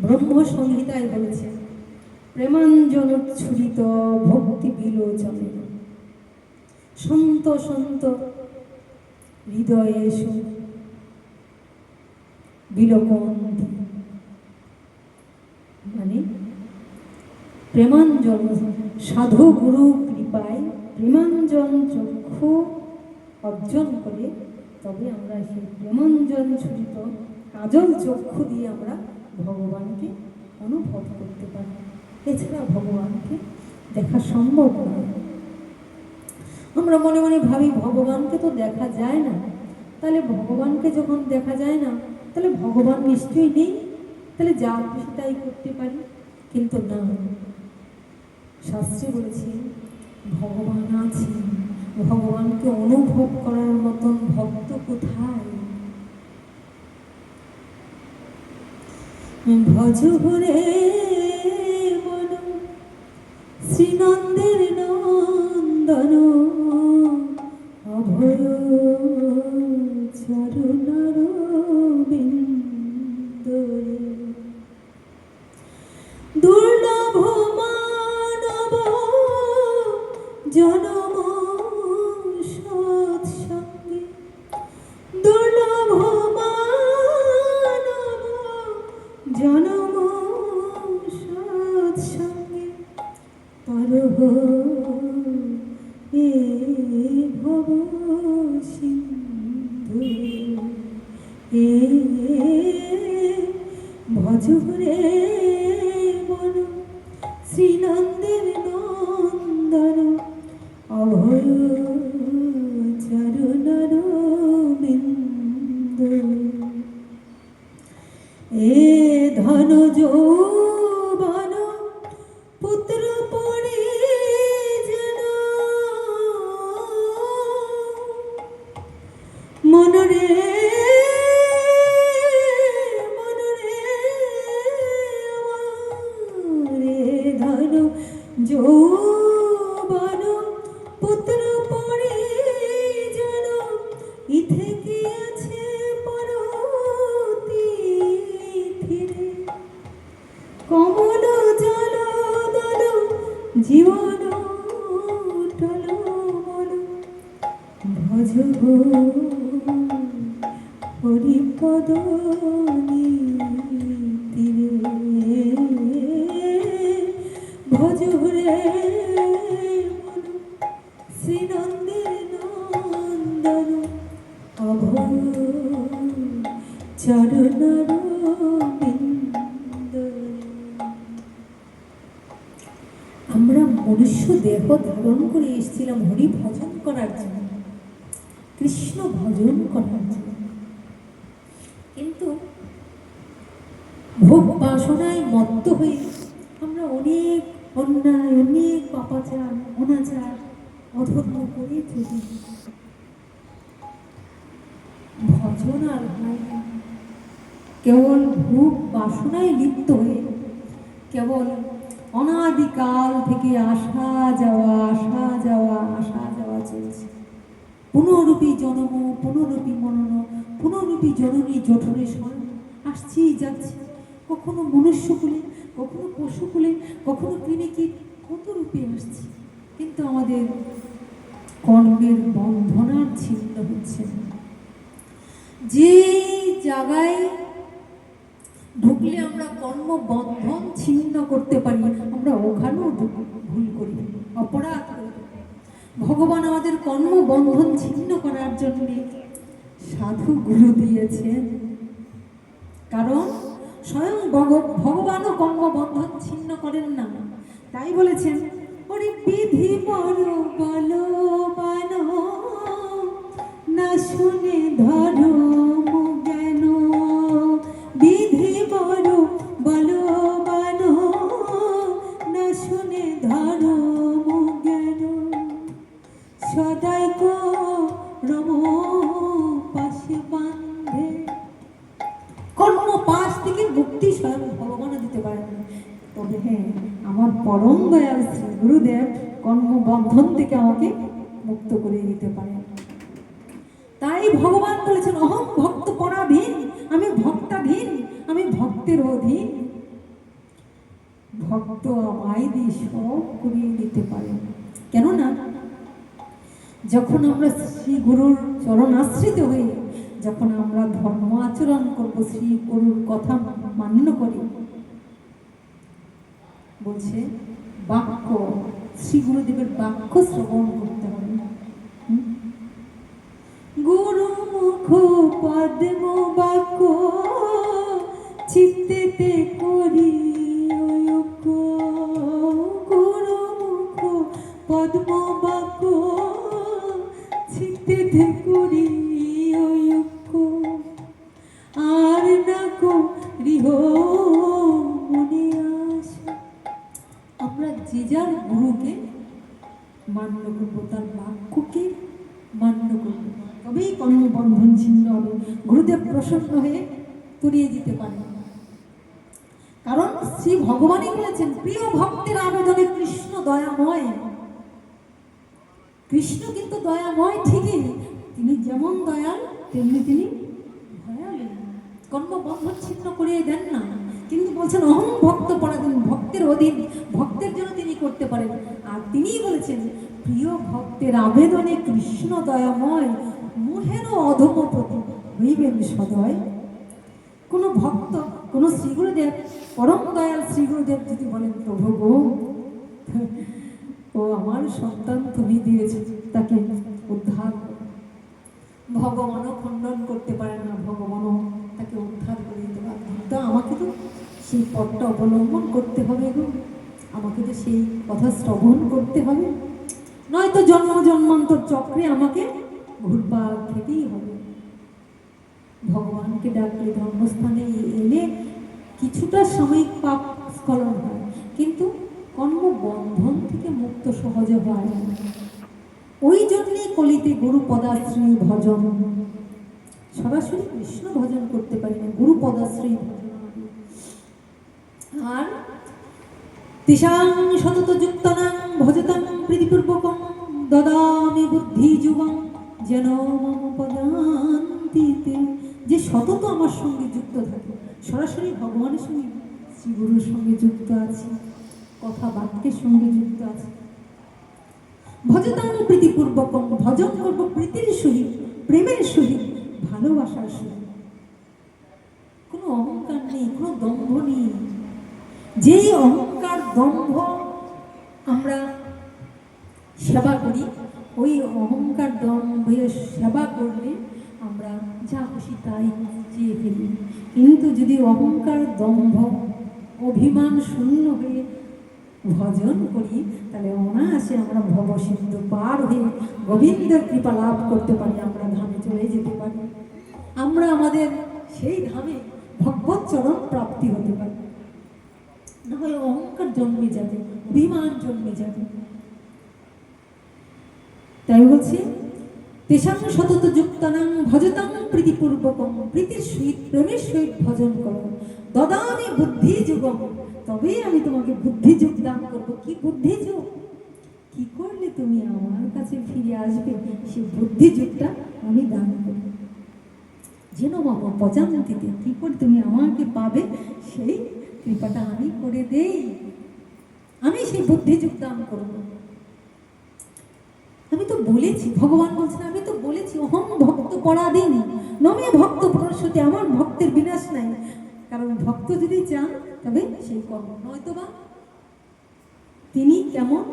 A: ব্রহ্ম সংহিতায় বলেছে, প্রেমাঞ্জন ছুরিত ভক্তি বিলোচনে সন্ত সন্ত হৃদয়ে এসো বিলোকন্তি। মানে প্রেমাঞ্জন, সাধু গুরু কৃপায় প্রেমাঞ্জন চক্ষু অর্জন করে তবে আমরা সেই প্রেমাঞ্জন ছুরিত কাজল চক্ষু দিয়ে আমরা ভগবানকে অনুভব করতে পারি। এছাড়া ভগবানকে দেখা সম্ভব নয়। আমরা মনে মনে ভাবি ভগবানকে তো দেখা যায় না, তাহলে ভগবানকে যখন দেখা যায় না, তাহলে ভগবান নিশ্চয়ই নেই, তাহলে যা খুশি তাই করতে পারি। কিন্তু না, শাস্ত্রে বলেছে ভগবান আছে। ভগবানকে অনুভব করার মতন ভক্ত কোথায়? ভজ হরে মন শ্রীনন্দের নন্দন অভয় চরণার বিন্দরে দুর্লভ মানব জনম সৎসঙ্গে দুর্লভ মানব জনম সৎসঙ্গে পারহ এ ভব সিন্ধু এ ভজরে বন শ্রীনন্দের নন্দন অভয় চরণার বিন্দু এ ধন যৌবন পুত্র পড়ে যেন মনরে ধন যৌবন পুত্র পড়ে যেন ইথে কি আছে পরতি ফিরে কমল জল দল জীবন টল মল ভজ গো হরিপদ নীতিরে ভজ রে মন শ্রীনন্দের নন্দন অভয় চরণার বিন্দরে। আমরা মনুষ্য দেহ ধারণ করে এসেছিলাম হরি ভজন করার জন্য, কৃষ্ণ ভজন করার জন্য, কিন্তু ভোগ বাসনায় মত্ত হয়ে আমরা অনেক অন্যায়, অনেক পাপাচার, অনাচার, অধর্ম করে চলি। ভজন আর হয় না, কেবল ভোগ বাসনায় লিপ্ত হয়ে কেবল অনাদিকাল থেকে আসা যাওয়া আসা যাওয়া আসা যাওয়া চলছে। পুনরূপী জনম, পুনরূপী মনন, পুনরূপী জননী জঠরে স্মরণ আসছি যাচ্ছি, কখনো মনুষ্যকুলে, কখনো পশুকুলে, কখনো কৃমিকীট, কত রূপে আসছি, কিন্তু আমাদের কর্মের বন্ধনার ছিন্ন হচ্ছে না। যে জায়গায় ঢুকলে আমরা কর্মবন্ধন ছিন্ন করতে পারি, আমরা ওখানেও ভুল করি, অপরাধ করি। ভগবান আমাদের কর্মবন্ধন ছিন্ন করার জন্য সাধু গুরু দিয়েছেন, কারণ স্বয়ং ভগবানও কর্মবন্ধন ছিন্ন করেন না। তাই বলেছেন, ওরে বিধি বড় বলবান না শুনে ধর্ম জ্ঞান, বিধি বড় বলবান না শুনে ধর্ম জ্ঞান, সদাই কর্ম পাশে বাঁধে। কর্ম পাশ থেকে মুক্তি স্বয়ং ভগবানও দিতে পারেন না, তবে হ্যাঁ আমার পরম দয়াল শ্রী গুরুদেব কর্মবন্ধন থেকে আমাকে মুক্ত করে দিতে পারেন। তাই ভগবান বলেছেন, অহং ভক্ত পরাধীন, আমি ভক্তাধীন, আমি ভক্তের অধীন। ভক্ত আমায় দিয়ে সব করিয়ে দিতে পারেন। কেননা যখন আমরা শ্রী গুরুর চরণ আশ্রিত হই, যখন আমরা ধর্ম আচরণ করবো, শ্রী গুরুর কথা মান্য করি, বলছে বাক্য, শ্রী গুরুদেবের বাক্য শ্রবণ করতে হবে। গুরু মুখ পদ্ম বাক্য চিত্তেতে করি ঐক্য, গুরু মুখ পদ্ম বাক্য চিত্তেতে করি ঐক্য, আর না করিহ মনে আশা। আমরা যে যার গুরুকে মান্য করবো, তার বাক্যকে মান্য করবো, তবেই কর্মবন্ধন ছিন্ন হবে। গুরুদেব প্রসন্ন হয়ে তুলিয়ে দিতে পারে, কারণ শ্রী ভগবানই বলেছেন, প্রিয় ভক্তের আবেদনে কৃষ্ণ দয়াময়। কৃষ্ণ কিন্তু দয়াময় ঠিকই, তিনি যেমন দয়াল তেমনি তিনি ভয়ালু। কর্মবন্ধন ছিন্ন করিয়ে দেন না, কিন্তু বলছেন অহং ভক্ত পরাধীন, ভক্তের অধীন, ভক্তের জন্য তিনি করতে পারেন। আর তিনিই বলেছেন প্রিয় ভক্তের আবেদনে কৃষ্ণ দয়াময়, মোহের অধমপতি হইবেন সদয়। কোনো ভক্ত, কোনো শ্রীগুরুদেব, পরম দয়াল শ্রীগুরুদেব যদি বলেন প্রভু গো, ও আমার সন্তান তুমি দিয়েছ, তাকে উদ্ধার করো। ভগবানও খণ্ডন করতে পারে না, ভগবানও তাকে উদ্ধার করে দিতে পারে। তো আমাকে তো সেই পথটা অবলম্বন করতে হবে গো, আমাকে তো সেই কথা শ্রবণ করতে হবে, নয়তো জন্ম জন্মান্তর চক্রে আমাকে ঘুরপাক খেতেই হবে। ভগবানকে ডাকলে, ধর্মস্থানে এলে কিছুটা সাময়িক পাপ স্খলন হয়, কিন্তু কর্মবন্ধন থেকে মুক্ত সহজে হয় না। ওই জন্যে কলিতে গুরু পদাশ্রী ভজন, সরাসরি কৃষ্ণ ভজন করতে পারি না, গুরু পদাশ্রী ভজন। আর তেষাং সতত যুক্তানাং ভজতাং প্রীতিপূর্বকং দদামি বুদ্ধি যুবং যেন মম পদান্তিতে। যে সতত আমার সঙ্গে যুক্ত থাকে, সরাসরি ভগবানের সঙ্গে, শ্রীগুরুর সঙ্গে যুক্ত আছে, কথা বাক্যের সঙ্গে যুক্ত আছে। ভজতাং প্রীতিপূর্বকং, ভজন করব প্রীতির সহিত, প্রেমের সহিত, ভালোবাসার সহিত। কোনো অহংকার নেই, কোনো দম্ভ নেই। যেই অহংকার দম্ভ আমরা সেবা করি, ওই অহংকার দম্ভের সেবা করলে আমরা যা খুশি তাই চেয়ে ফেলি। কিন্তু যদি অহংকার দম্ভ অভিমান শূন্য হয়ে ভজন করি, তাহলে অনায়াসে আমরা ভবসিন্ধু পার হয়ে গোবিন্দের কৃপা লাভ করতে পারি, আমরা ধামে চলে যেতে পারি, আমরা আমাদের সেই ধামে ভগবৎ চরণ প্রাপ্তি হতে পারি। না হয় অহংকার জন্মে যাবে, অভিমান জন্মে যাবে। তাই বলছি তেষাং সতত যুক্তানাং ভজতাং প্রীতিপূর্বকং, প্রীতির সহিত, প্রেমের সহিত ভজন করো। দদামি বুদ্ধি যুগম, তবেই আমি তোমাকে বুদ্ধি যুগ দান করবো। কি বুদ্ধি যুগ? কি করলে তুমি আমার কাছে ফিরে আসবে, সেই বুদ্ধি যুগটা আমি দান করব। যেন বাবা পজান্তিতে, কি করে তুমি আমাকে পাবে, সেই কৃপাটা আমি করে দেই, আমি সেই বুদ্ধি যুগ দান করবো। আমি তো বলেছি, ভগবান বলছেন আমি তো বলেছি অহং ভক্ত পরাধীন নমে ভক্ত প্রসূতি, আমার ভক্তের বিনাশ নাই। কারণ ভক্ত যদি চান তবে সেই কর্ম, নয়তো বা তিনি কেমন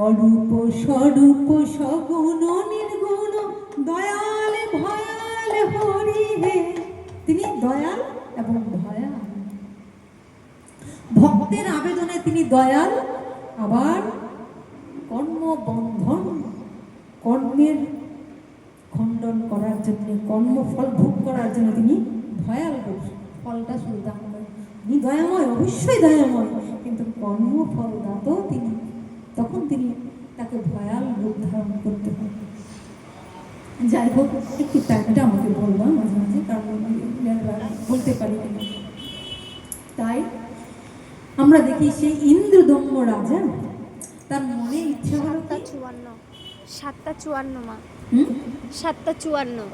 A: অরূপ স্বরূপ সগুণ নির্গুণ দয়াল ভয়াল হরি হে। তিনি দয়াল এবং ভয়াল, ভক্তের আবেদনে তিনি দয়াল, আবার কর্মবন্ধন, কর্মের খণ্ডন করার জন্য, কর্মফল ভোগ করার জন্য তিনি ভয়াল রূপ, ফলটা শুধু দান করেন। তিনি দয়াময়, অবশ্যই দয়াময়, কিন্তু কর্মফল দাতাও তিনি, তখন তিনি তাকে ভয়াল রূপ ধারণ করতে হয়। যাই হোক, একটু টাইমটা আমাকে বলবা মাঝে মাঝে, কারণ বলতে পারি কিনা। তাই আমরা দেখি সেই ইন্দ্রদম্য রাজা, তার মনে ইচ্ছা হলো
B: 7:54 মা, 7:54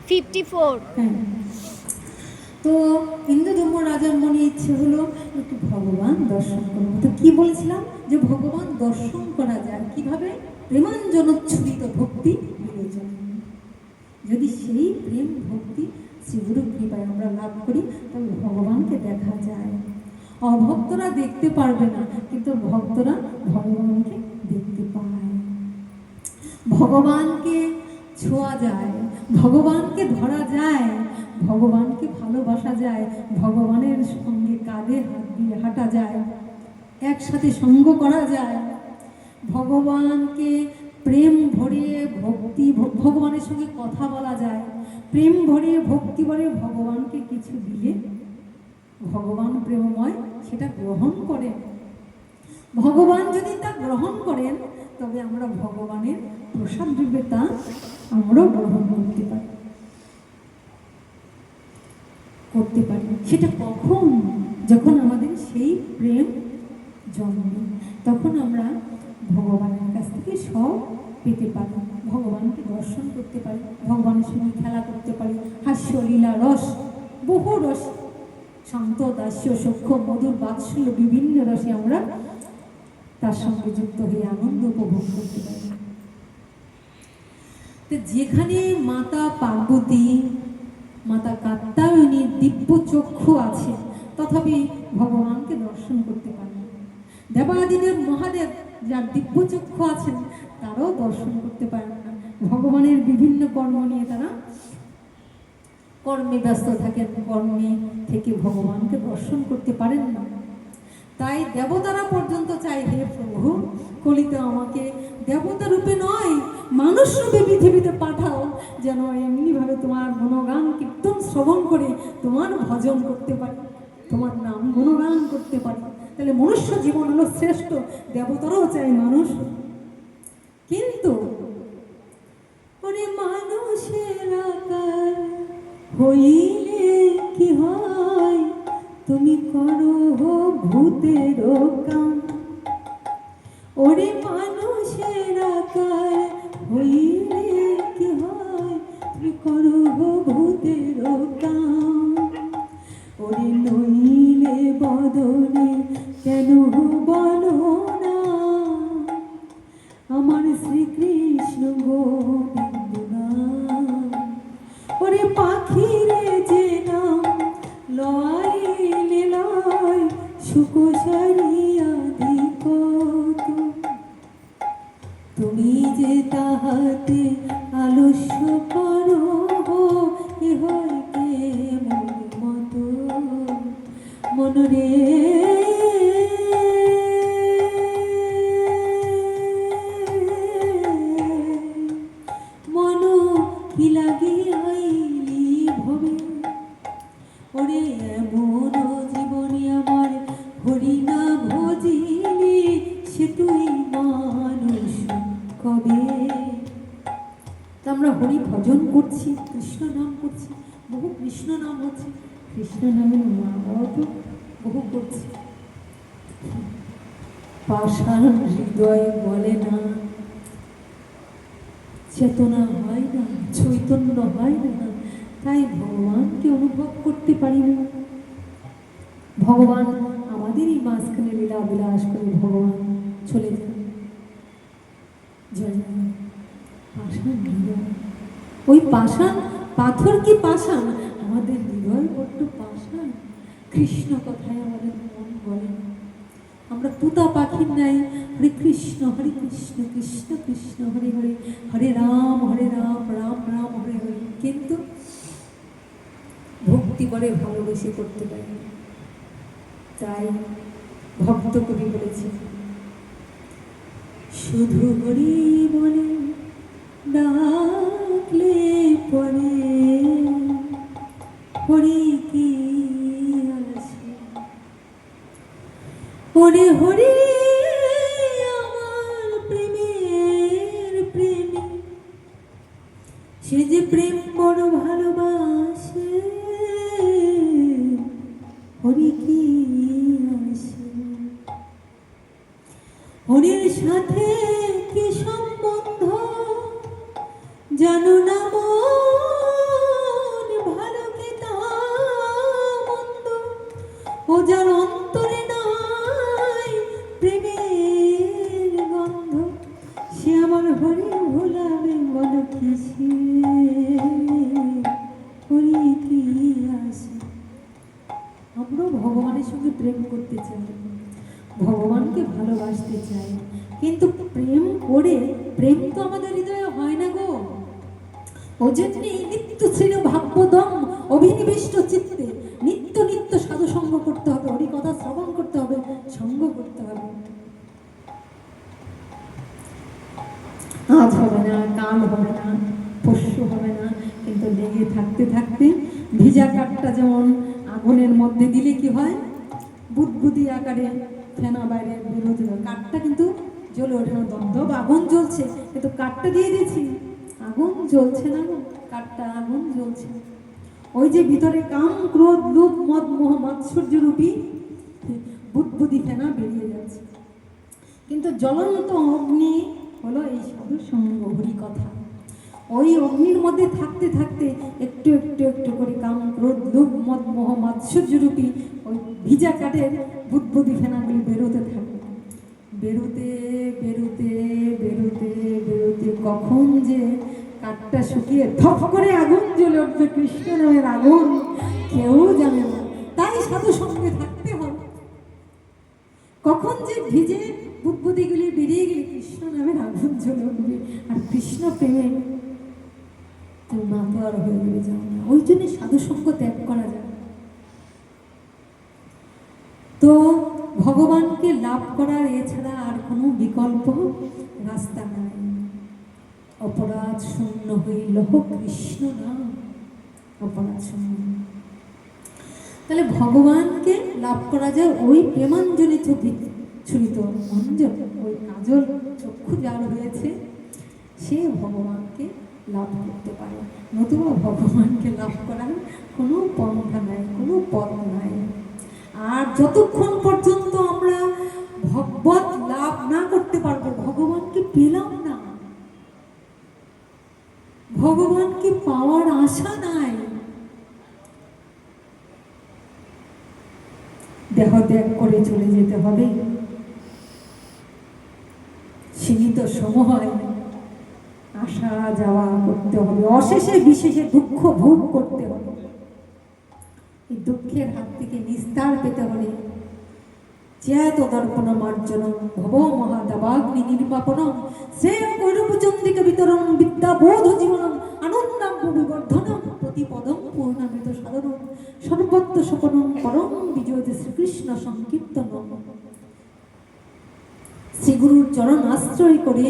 B: 54
A: হ্যাঁ। তো ইন্দ্রদম্য রাজার মনে ইচ্ছে হলো একটু ভগবান দর্শন করবো। তো কি বলেছিলাম যে ভগবান দর্শন করা যায় কিভাবে? প্রেমাঞ্জনোচ্ছ্বসিত ভক্তি বিবেচন। যদি সেই প্রেম ভক্তি শ্রীগুরু কৃপায় আমরা লাভ করি, তবে ভগবানকে দেখা যায়। অভক্তরা দেখতে পারবে না, কিন্তু ভক্তরা ভগবানকে দেখতে পায়। ভগবানকে ছোঁয়া যায়, ভগবানকে ধরা যায়, ভগবানকে ভালোবাসা যায়, ভগবানের সঙ্গে কাঁধে হাত দিয়ে হাঁটা যায়, একসাথে সঙ্গ করা যায়, ভগবানকে প্রেম ভরিয়ে ভক্তি, ভগবানের সঙ্গে কথা বলা যায়, প্রেম ভরিয়ে ভক্তি ভরে ভগবানকে কিছু দিলে ভগবান প্রেমময় সেটা গ্রহণ করেন। ভগবান যদি তা গ্রহণ করেন, তবে আমরা ভগবানের প্রসাদ রূপে তা আমরাও গ্রহণ করতে পারি। সেটা কখন? যখন আমাদের সেই প্রেম জন্মে, তখন আমরা ভগবানের কাছ থেকে সব পেতে পারি, ভগবানকে দর্শন করতে পারি, ভগবানের সঙ্গে খেলা করতে পারি, হাস্য লীলা রস, বহু রস, শান্ত দাস্য সূক্ষ্ম মধুর বাৎসল্য বিভিন্ন রসে আমরা তার সঙ্গে যুক্ত হয়ে আনন্দ উপভোগ করতে পারি। তো যেখানে মাতা পার্বতী, মাতা কাত্যায়নীর দিব্য চক্ষু আছে, তথাপি ভগবানকে দর্শন করতে পারে না। দেবাদিদেব মহাদেব যার দিব্য চক্ষু আছেন তারাও দর্শন করতে পারেন না। ভগবানের বিভিন্ন কর্ম নিয়ে তারা কর্মে ব্যস্ত থাকেন, কর্মে থেকে ভগবানকে দর্শন করতে পারেন না। তাই দেবতারা পর্যন্ত চাই, হে প্রভু, কলিতে আমাকে দেবতা রূপে নয় মানুষ রূপে পৃথিবীতে পাঠাও, যেন এমনিভাবে তোমার গুণগান কীর্তন শ্রবণ করে তোমার ভজন করতে পারি, তোমার নাম গুণগান করতে পারি। তাহলে মনুষ্য জীবন হলো শ্রেষ্ঠ, দেবতারাও চাই মানুষ। কিন্তু ওরে মানুষের আকার হইলে কি হয়, তুমি করো ভূতের কাম। ওরে মানুষের আকার হইলে কি হয়, তুমি করো ভূতের কাম। ওরে নইলে বদনে কেন বলো না, আমার শ্রীকৃষ্ণ গোবিন্দ নাম। ওরে পাখিরে যে নাম লয় লয় সুকোশারিয়া দিকত, তুমি যে তাহাতে আলস্য করো, এ হয় কে মন মতো মনরে। মন কি লাগি আইলি ভবে, ওরে এমন জীবনে আমার হরি না ভজিলি, সে তুই মানুষ কবে। তা আমরা হরি ভজন করছি, কৃষ্ণ নাম করছি, বহু কৃষ্ণ নাম হচ্ছে, কৃষ্ণ নামের নামও তো বহু করছি। পাষাণ হৃদয় বলে না, চেতনা হয় না, চৈতন্য হয় না, তাই ভগবানকে অনুভব করতে পারি না। ভগবান আমাদেরই মাঝখানে লীলা বিলাস করে ভগবান চলে যান। জয় পাষাণ হৃদয়, ওই পাষাণ পাথর কি পাষাণ, আমাদের হৃদয় বড্ড পাষাণ। কৃষ্ণ কথায় আমাদের মন বলে না, আমরা তুতা পাখির নাই হরে কৃষ্ণ কৃষ্ণ কৃষ্ণ হরে হরে, হরে রাম রাম রাম হরে হরে, কিন্তু ভক্তি করে ভালোবেসে করতে পারি। তাই ভক্ত কবি বলেছে, শুধু হরি বলে ডাকলে পরে হরি কি আসে। ওরে হরি আমার প্রেমের প্রেমী, সে যে প্রেম বড় ভালোবাসে, হরি কি আসে। হরির সাথে কি সম্বন্ধ জানো না মন, ভালো কি তা মন্দ, ও যার অন্তরে নাই প্রেমের গন্ধ, সে আমার হরি ভোলাবে বলো কিসে, হরি কি আসে। আমরা ভগবানের সঙ্গে প্রেম করতে চাই, ভগবানকে ভালোবাসতে চাই, কিন্তু প্রেম করে প্রেম তো আমাদের হৃদয়ে হয় না গো। ও জন্যে নিত্য ছিল ভাব্যদম অভিনিবিষ্ট চিত্তে, নিত্য নিত্য সাধু সঙ্গ করতে হবে, হরি কথা শ্রবণ করতে হবে, সঙ্গ করতে হবে। আজ হবে না, কাল হবে না, পরশু হবে না, কিন্তু লেগে থাকতে থাকতে ভিজা কাঠটা যেমন আগুনের মধ্যে দিলে কি হয়, বুদবুদি আকারে ফেনা বাইরে বিরোধী হয়, কাঠটা কিন্তু জ্বলে ওঠে না। দমদম আগুন জ্বলছে, কিন্তু কাঠটা দিয়ে দিয়েছি, আগুন জ্বলছে না, কাঠটা আগুন জ্বলছে। ওই যে ভিতরে কাম ক্রোধ লোভ মদ মোহ মাৎসর্য রূপী বুদবুদি ফেনা বেরিয়ে যাচ্ছে। কিন্তু জ্বলন্ত অগ্নি হলো এই সাধু সঙ্গ হরি কথা। ওই অগ্নির মধ্যে থাকতে থাকতে একটু একটু একটু করে কাম ক্রোধ লোভ মদ মোহ মাৎসর্যরূপী ওই ভিজা কাঠের বুদ্বুদি ফেনাগুলি বেরোতে থাকে। বেরোতে বেরোতে বেরোতে বেরোতে কখন যে কাঠটা শুকিয়ে ধপ করে আগুন জ্বলে উঠবে, কৃষ্ণ নামের আগুন, কেউ জানে না। তাই সাধু সঙ্গে থাকতে হবে। কখন যে ভিজে বুদ্বুদিগুলি বেরিয়ে গেলে কৃষ্ণ নামের আগুন জ্বলে উঠবে, আর কৃষ্ণ প্রেমে তো মাতোয়ার হয়ে গেলে যাও না। ওই জন্য সাধু সঙ্গ ত্যাগ করা যায়। তো ভগবানকে লাভ করার এছাড়া আর কোনো বিকল্প রাস্তা নাই। অপরাধ শূন্য হইল কৃষ্ণ নাম, অপরাধ শূন্য। তাহলে ভগবানকে লাভ করা যায় ওই প্রেমাঞ্জলিত ছুরিত অঞ্জন, ওই কাজল চক্ষু যার হয়েছে সে ভগবানকে লাভ করতে পারে। নতুবা ভগবানকে লাভ করার কোনো পন্থা নাই, কোনো পথ নাই। আর যতক্ষণ পর্যন্ত আমরা ভগবত লাভ না করতে পারবো, ভগবানকে পেলাম না, ভগবানকে পাওয়ার আশা নাই, দেহ ত্যাগ করে চলে যেতে হবে। সীমিত সময় আসা যাওয়া করতে হবে, অশেষে বিশেষে দুঃখ ভোগ করতে হবে। এই দুঃখের হাত থেকে নিস্তার পেতে হলে চেত দর্পণ মার্জনম ভব মহাদাবাগ্নি নির্বাপনম শ্রেয় গৈরবচন্দ্রিকা বিতরণ বিদ্যাবোধ জীবনম আনন্দাম বিবর্ধনম প্রতিপদম পূর্ণামৃত সাধনম সর্বত্র সপনম পরম বিজয় শ্রীকৃষ্ণ সংকীর্তনম। শ্রীগুরুর চরণ আশ্রয় করে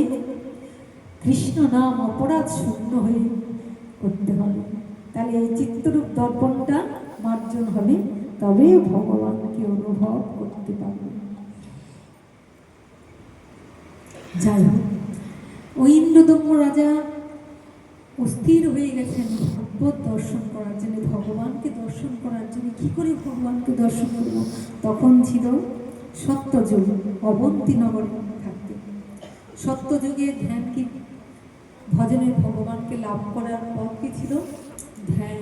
A: কৃষ্ণ নাম অপরাধ শূন্য হয়ে করতে হবে। তাহলে এই চিত্তরূপ দর্পণটা মার্জন হবে, তবে ভগবানকে অনুভব করতে পারবে। যাই হোক, ওই ইন্দ্রদম্য রাজা অস্থির হয়ে গেছেন ভগবত দর্শন করার জন্য, ভগবানকে দর্শন করার জন্য। কি করে ভগবানকে দর্শন করব? তখন ছিল সত্যযুগ, অবন্তীনগরে থাকতে। সত্যযুগে ধ্যান কি ভজনের ভগবানকে লাভ করার পথ কি ছিল? ধ্যান,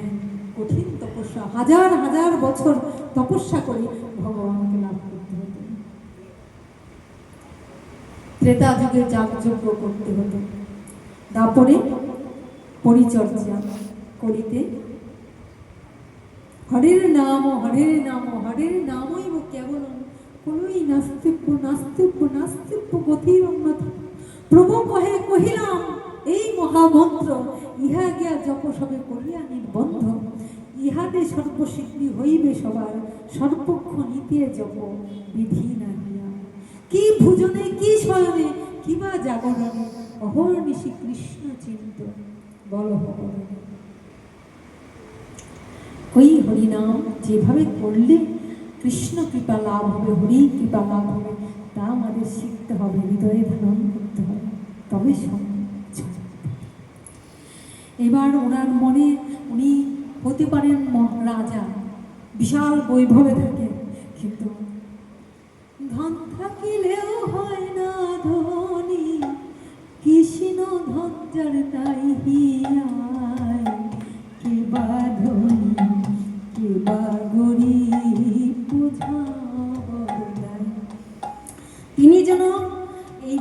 A: কঠিন তপস্যা, হাজার হাজার বছর তপস্যা করে ভগবানকে লাভ করতে হতো। ত্রেতা যুগে যাগযজ্ঞ করতে হতো, তারপরে পরিচর্যা করিতে হরের নাম হরের নাম হরের নামই কেবলম কোনই নাস্তিব্য নাস্তিব্য নাস্তিব্য গতির অন্যথা। প্রভু কহে কহিলাম এই মহামন্ত্র, ইহা গিয়া জপ সবে করিয়া নির্বন্ধ। ইহাতে সর্বসিদ্ধি হইবে সবার, সর্বক্ষ নীতি জপ বিধি নাহিয়া। কি ভুজনে কি শয়নে কিবা জাগরণে, অহর্নিশি কৃষ্ণ চিন্ত বল ভগবানে। ওই হরিনাম যেভাবে করলে কৃষ্ণ কৃপা লাভ হবে, হরি কৃপা লাভ হবে, তা আমাদের শিখতে হবে, হৃদয়ে ধারণ করতে হবে, তবে সম্ভব। এবার ওনার মনে উনি হতে পারেন রাজা, বিশাল বৈভবে থাকে, কিন্তু ধন থাকিলেও হয় না ধনী, কৃষ্ণ ধন যার তাই হিয়ায়, কে বা ধনী কে বা গরিব বোঝা বড়দায়। তিনি যেন এই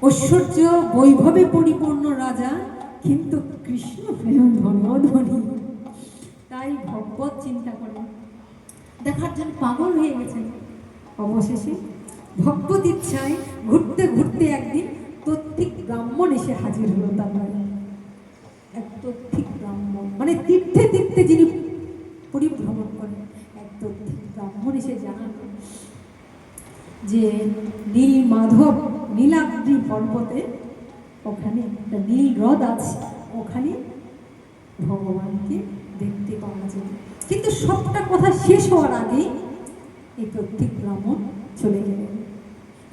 A: ঐশ্বর্য বৈভবে পরিপূর্ণ রাজা, কিন্তু কৃষ্ণ প্রেম ধনী। তাই ভগবত চিন্তা করে দেখার জন্য পাগল হয়ে গেছেন। অবশেষে ভগবত ইচ্ছায় ঘুরতে ঘুরতে একদিন তত্ত্বিক ব্রাহ্মণ এসে হাজির হলো তার বাড়ি। এক তত্ত্বিক ব্রাহ্মণ মানে তীর্থে তীর্থে যিনি পরিভ্রমণ করেন, এক তত্ত্বিক ব্রাহ্মণ এসে জানান যে নীল মাধব নীলাদ্রি পর্বতে ওখানে একটা নীল হ্রদ আছে, ওখানে ভগবানকে দেখতে পাওয়া যায়। কিন্তু সবটা কথা শেষ হওয়ার আগেই এই তত্ত্বিক ব্রাহ্মণ চলে গেলেন।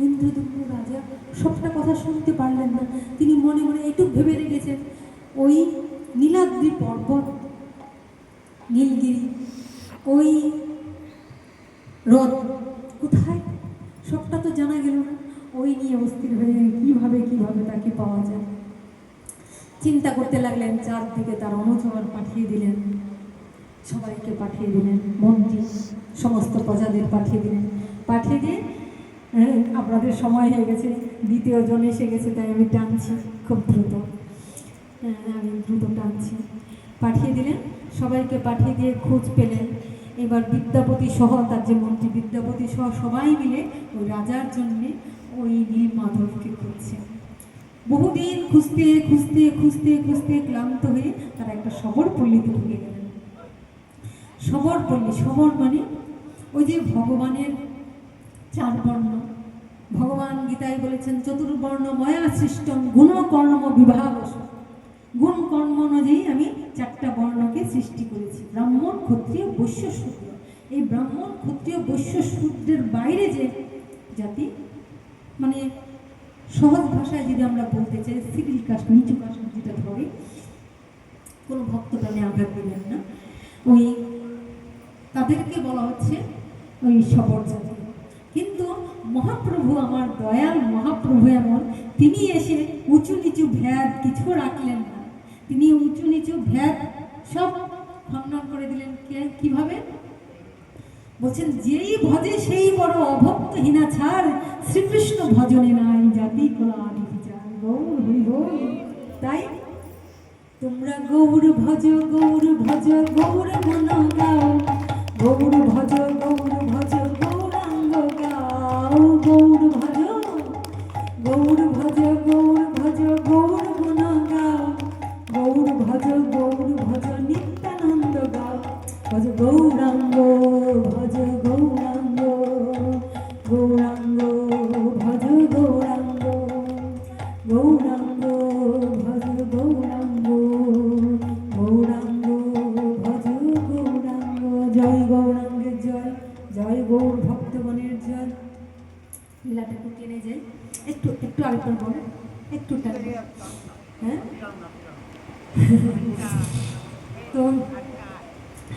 A: ইন্দ্রদম্য রাজা সবটা কথা শুনতে পারলেন না। তিনি মনে মনে এটুক ভেবে রেখেছেন, ওই নীলাদ্রি পর্বত, নীলগিরি, ওই হ্রদ কোথায়? সবটা তো জানা গেল না। ওই নিয়ে অস্থির হয়ে কিভাবে তাকে পাওয়া যায় চিন্তা করতে লাগলেন। চারদিকে তার অনুচর পাঠিয়ে দিলেন, সবাইকে পাঠিয়ে দিলেন, মন্ত্রী সমস্ত প্রজাদের পাঠিয়ে দিলেন। পাঠিয়ে দিয়ে আপনাদের সময় হয়ে গেছে, দ্বিতীয় জন এসে গেছে, তাই আমি টানছি খুব দ্রুত। আমি দ্রুত টানছি। পাঠিয়ে দিলেন, সবাইকে পাঠিয়ে দিয়ে খোঁজ পেলেন। এবার বিদ্যাপতি সহ, তার যে মন্ত্রী বিদ্যাপতি সহ সবাই মিলে ওই রাজার জন্যে ওই নীলমাধবকে খুঁজছে। বহুদিন খুঁজতে খুঁজতে খুঁজতে খুঁজতে ক্লান্ত হয়ে তারা একটা শবরপল্লীতে ঢুকে গেলেন। শবরপল্লী, শবর মানে ওই যে ভগবানের চার বর্ণ। ভগবান গীতায় বলেছেন চতুর্বর্ণময়া সৃষ্টম গুণ কর্ম বিভাগ। গুণ কর্ম অনুযায়ী আমি চারটা বর্ণকে সৃষ্টি করেছি, ব্রাহ্মণ, ক্ষত্রিয়, বৈশ্য, শূদ্র। এই ব্রাহ্মণ, ক্ষত্রিয়, বৈশ্য, শূদ্রের বাইরে যে জাতি, মানে সহজ ভাষায় যদি আমরা বলতে চাই সিভিল কাস্ট, নিচু কাস্ট যেটা ধরে, কোনো ভক্তটানে আঘাত দিলেন না, ওই তাদেরকে বলা হচ্ছে ওই শবর জাতি। কিন্তু মহাপ্রভু, আমার দয়াল মহাপ্রভু এমন, তিনি এসে উঁচু নিচু ভেদ কিছু রাখলেন না। তিনি উঁচু নিচু ভেদ সব খণ্ডন করে দিলেন। কিভাবে বলছেন, যেই ভজে সেই বড় অভক্তহীনা ছাড়, শ্রীকৃষ্ণ ভজনে নাই জাতি কোলানি বিচার। গৌর হরি গৌর। তাই তোমরা গৌর ভজ গৌর ভজ গৌর মন গাও, গৌর ভজ গৌর ভজ গৌরাঙ্গ গাও। গৌর ভজ গৌর ভজ গৌর ভজ গৌর মন গাও, গৌর ভজ গৌর ভজ নিত্যানন্দ গাও। ভজ গৌরাঙ্গ ভজ গৌরাঙ্গ, গৌরাঙ্গ ভজ গৌরাঙ্গ, গৌরাঙ্গ ভজ গৌরাঙ্গ, গৌরাঙ্গ ভজ গৌরাঙ্গ। জয় গৌরাঙ্গের জয়, জয় গৌর ভক্তগণের জয়। লীলাটা একটু টেনে যাই, একটু একটু আরেকবার বলো, একটু টানে। হ্যাঁ তো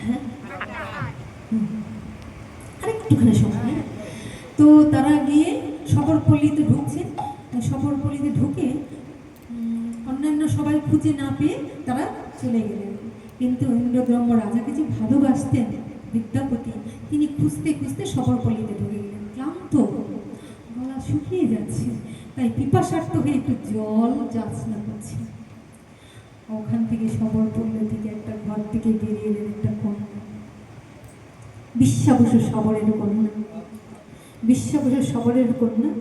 A: হ্যাঁ আরেকটুখানি সময়। তো তারা গিয়ে শবরপল্লীতে ঢুকছে। শবরপল্লীতে ঢুকে অন্যান্য সবাই খুঁজে না পেয়ে তারা চলে গেলেন। কিন্তু ইন্দ্রব্রহ্ম রাজাকে যে ভালোবাসতেন বিদ্যাপতি, তিনি খুঁজতে খুঁজতে শবরপল্লীতে ঢুকে গেলেন। ক্লান্ত, গলা শুকিয়ে যাচ্ছে, তাই পিপাসার্থ হয়ে একটু জল যাচনা করছে। ওখান থেকে শবরপল্লী থেকে একটা ঘর থেকে বেরিয়ে এলেন একটা কন্যা, বিশ্বাবসু শবরের কন্যা, বিশ্বাবসু শবরের কন্যা।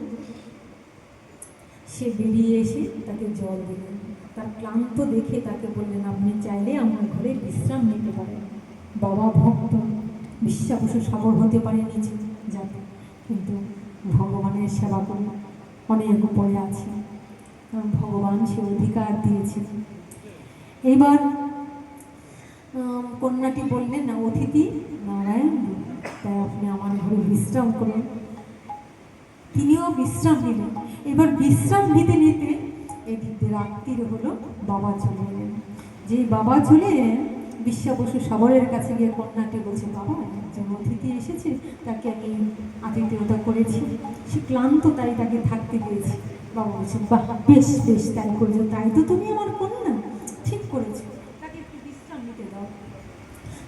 A: সে বেরিয়ে এসে তাকে জল দিলেন। তার ক্লান্ত দেখে তাকে বললেন, আপনি চাইলে আমার ঘরে বিশ্রাম নিতে পারেন। বাবা ভক্ত, বিশ্বাবসু শবর হতে পারে নিচে যাতে, কিন্তু ভগবানের সেবা করে অনেক উপরে আছে, কারণ ভগবান সে অধিকার দিয়েছে। এইবার কন্যাটি বললেন, না অতিথি নারায়ণ, তাই আপনি আমার ঘরে বিশ্রাম করুন। তিনিও বিশ্রাম নিলেন। এবার বিশ্রাম নিতে নিতে এদিক দিয়ে রাত্রির হলো, বাবা চলে এলেন। যে বাবা চলে এলেন, বিশ্বাবসু শবরের কাছে গিয়ে কন্যাটি বলছে, বাবা একজন অতিথি এসেছে, তাকে আমি আতিথেয়তা করেছি, সে ক্লান্ত তাই তাকে থাকতে দিয়েছি। বাবা বলছেন, বাহ বেশ বেশ, তাই করেছো, তাই তো তুমি আমার কন্যা, ঠিক করেছো, তাকে একটু বিশ্রাম নিতে দাও।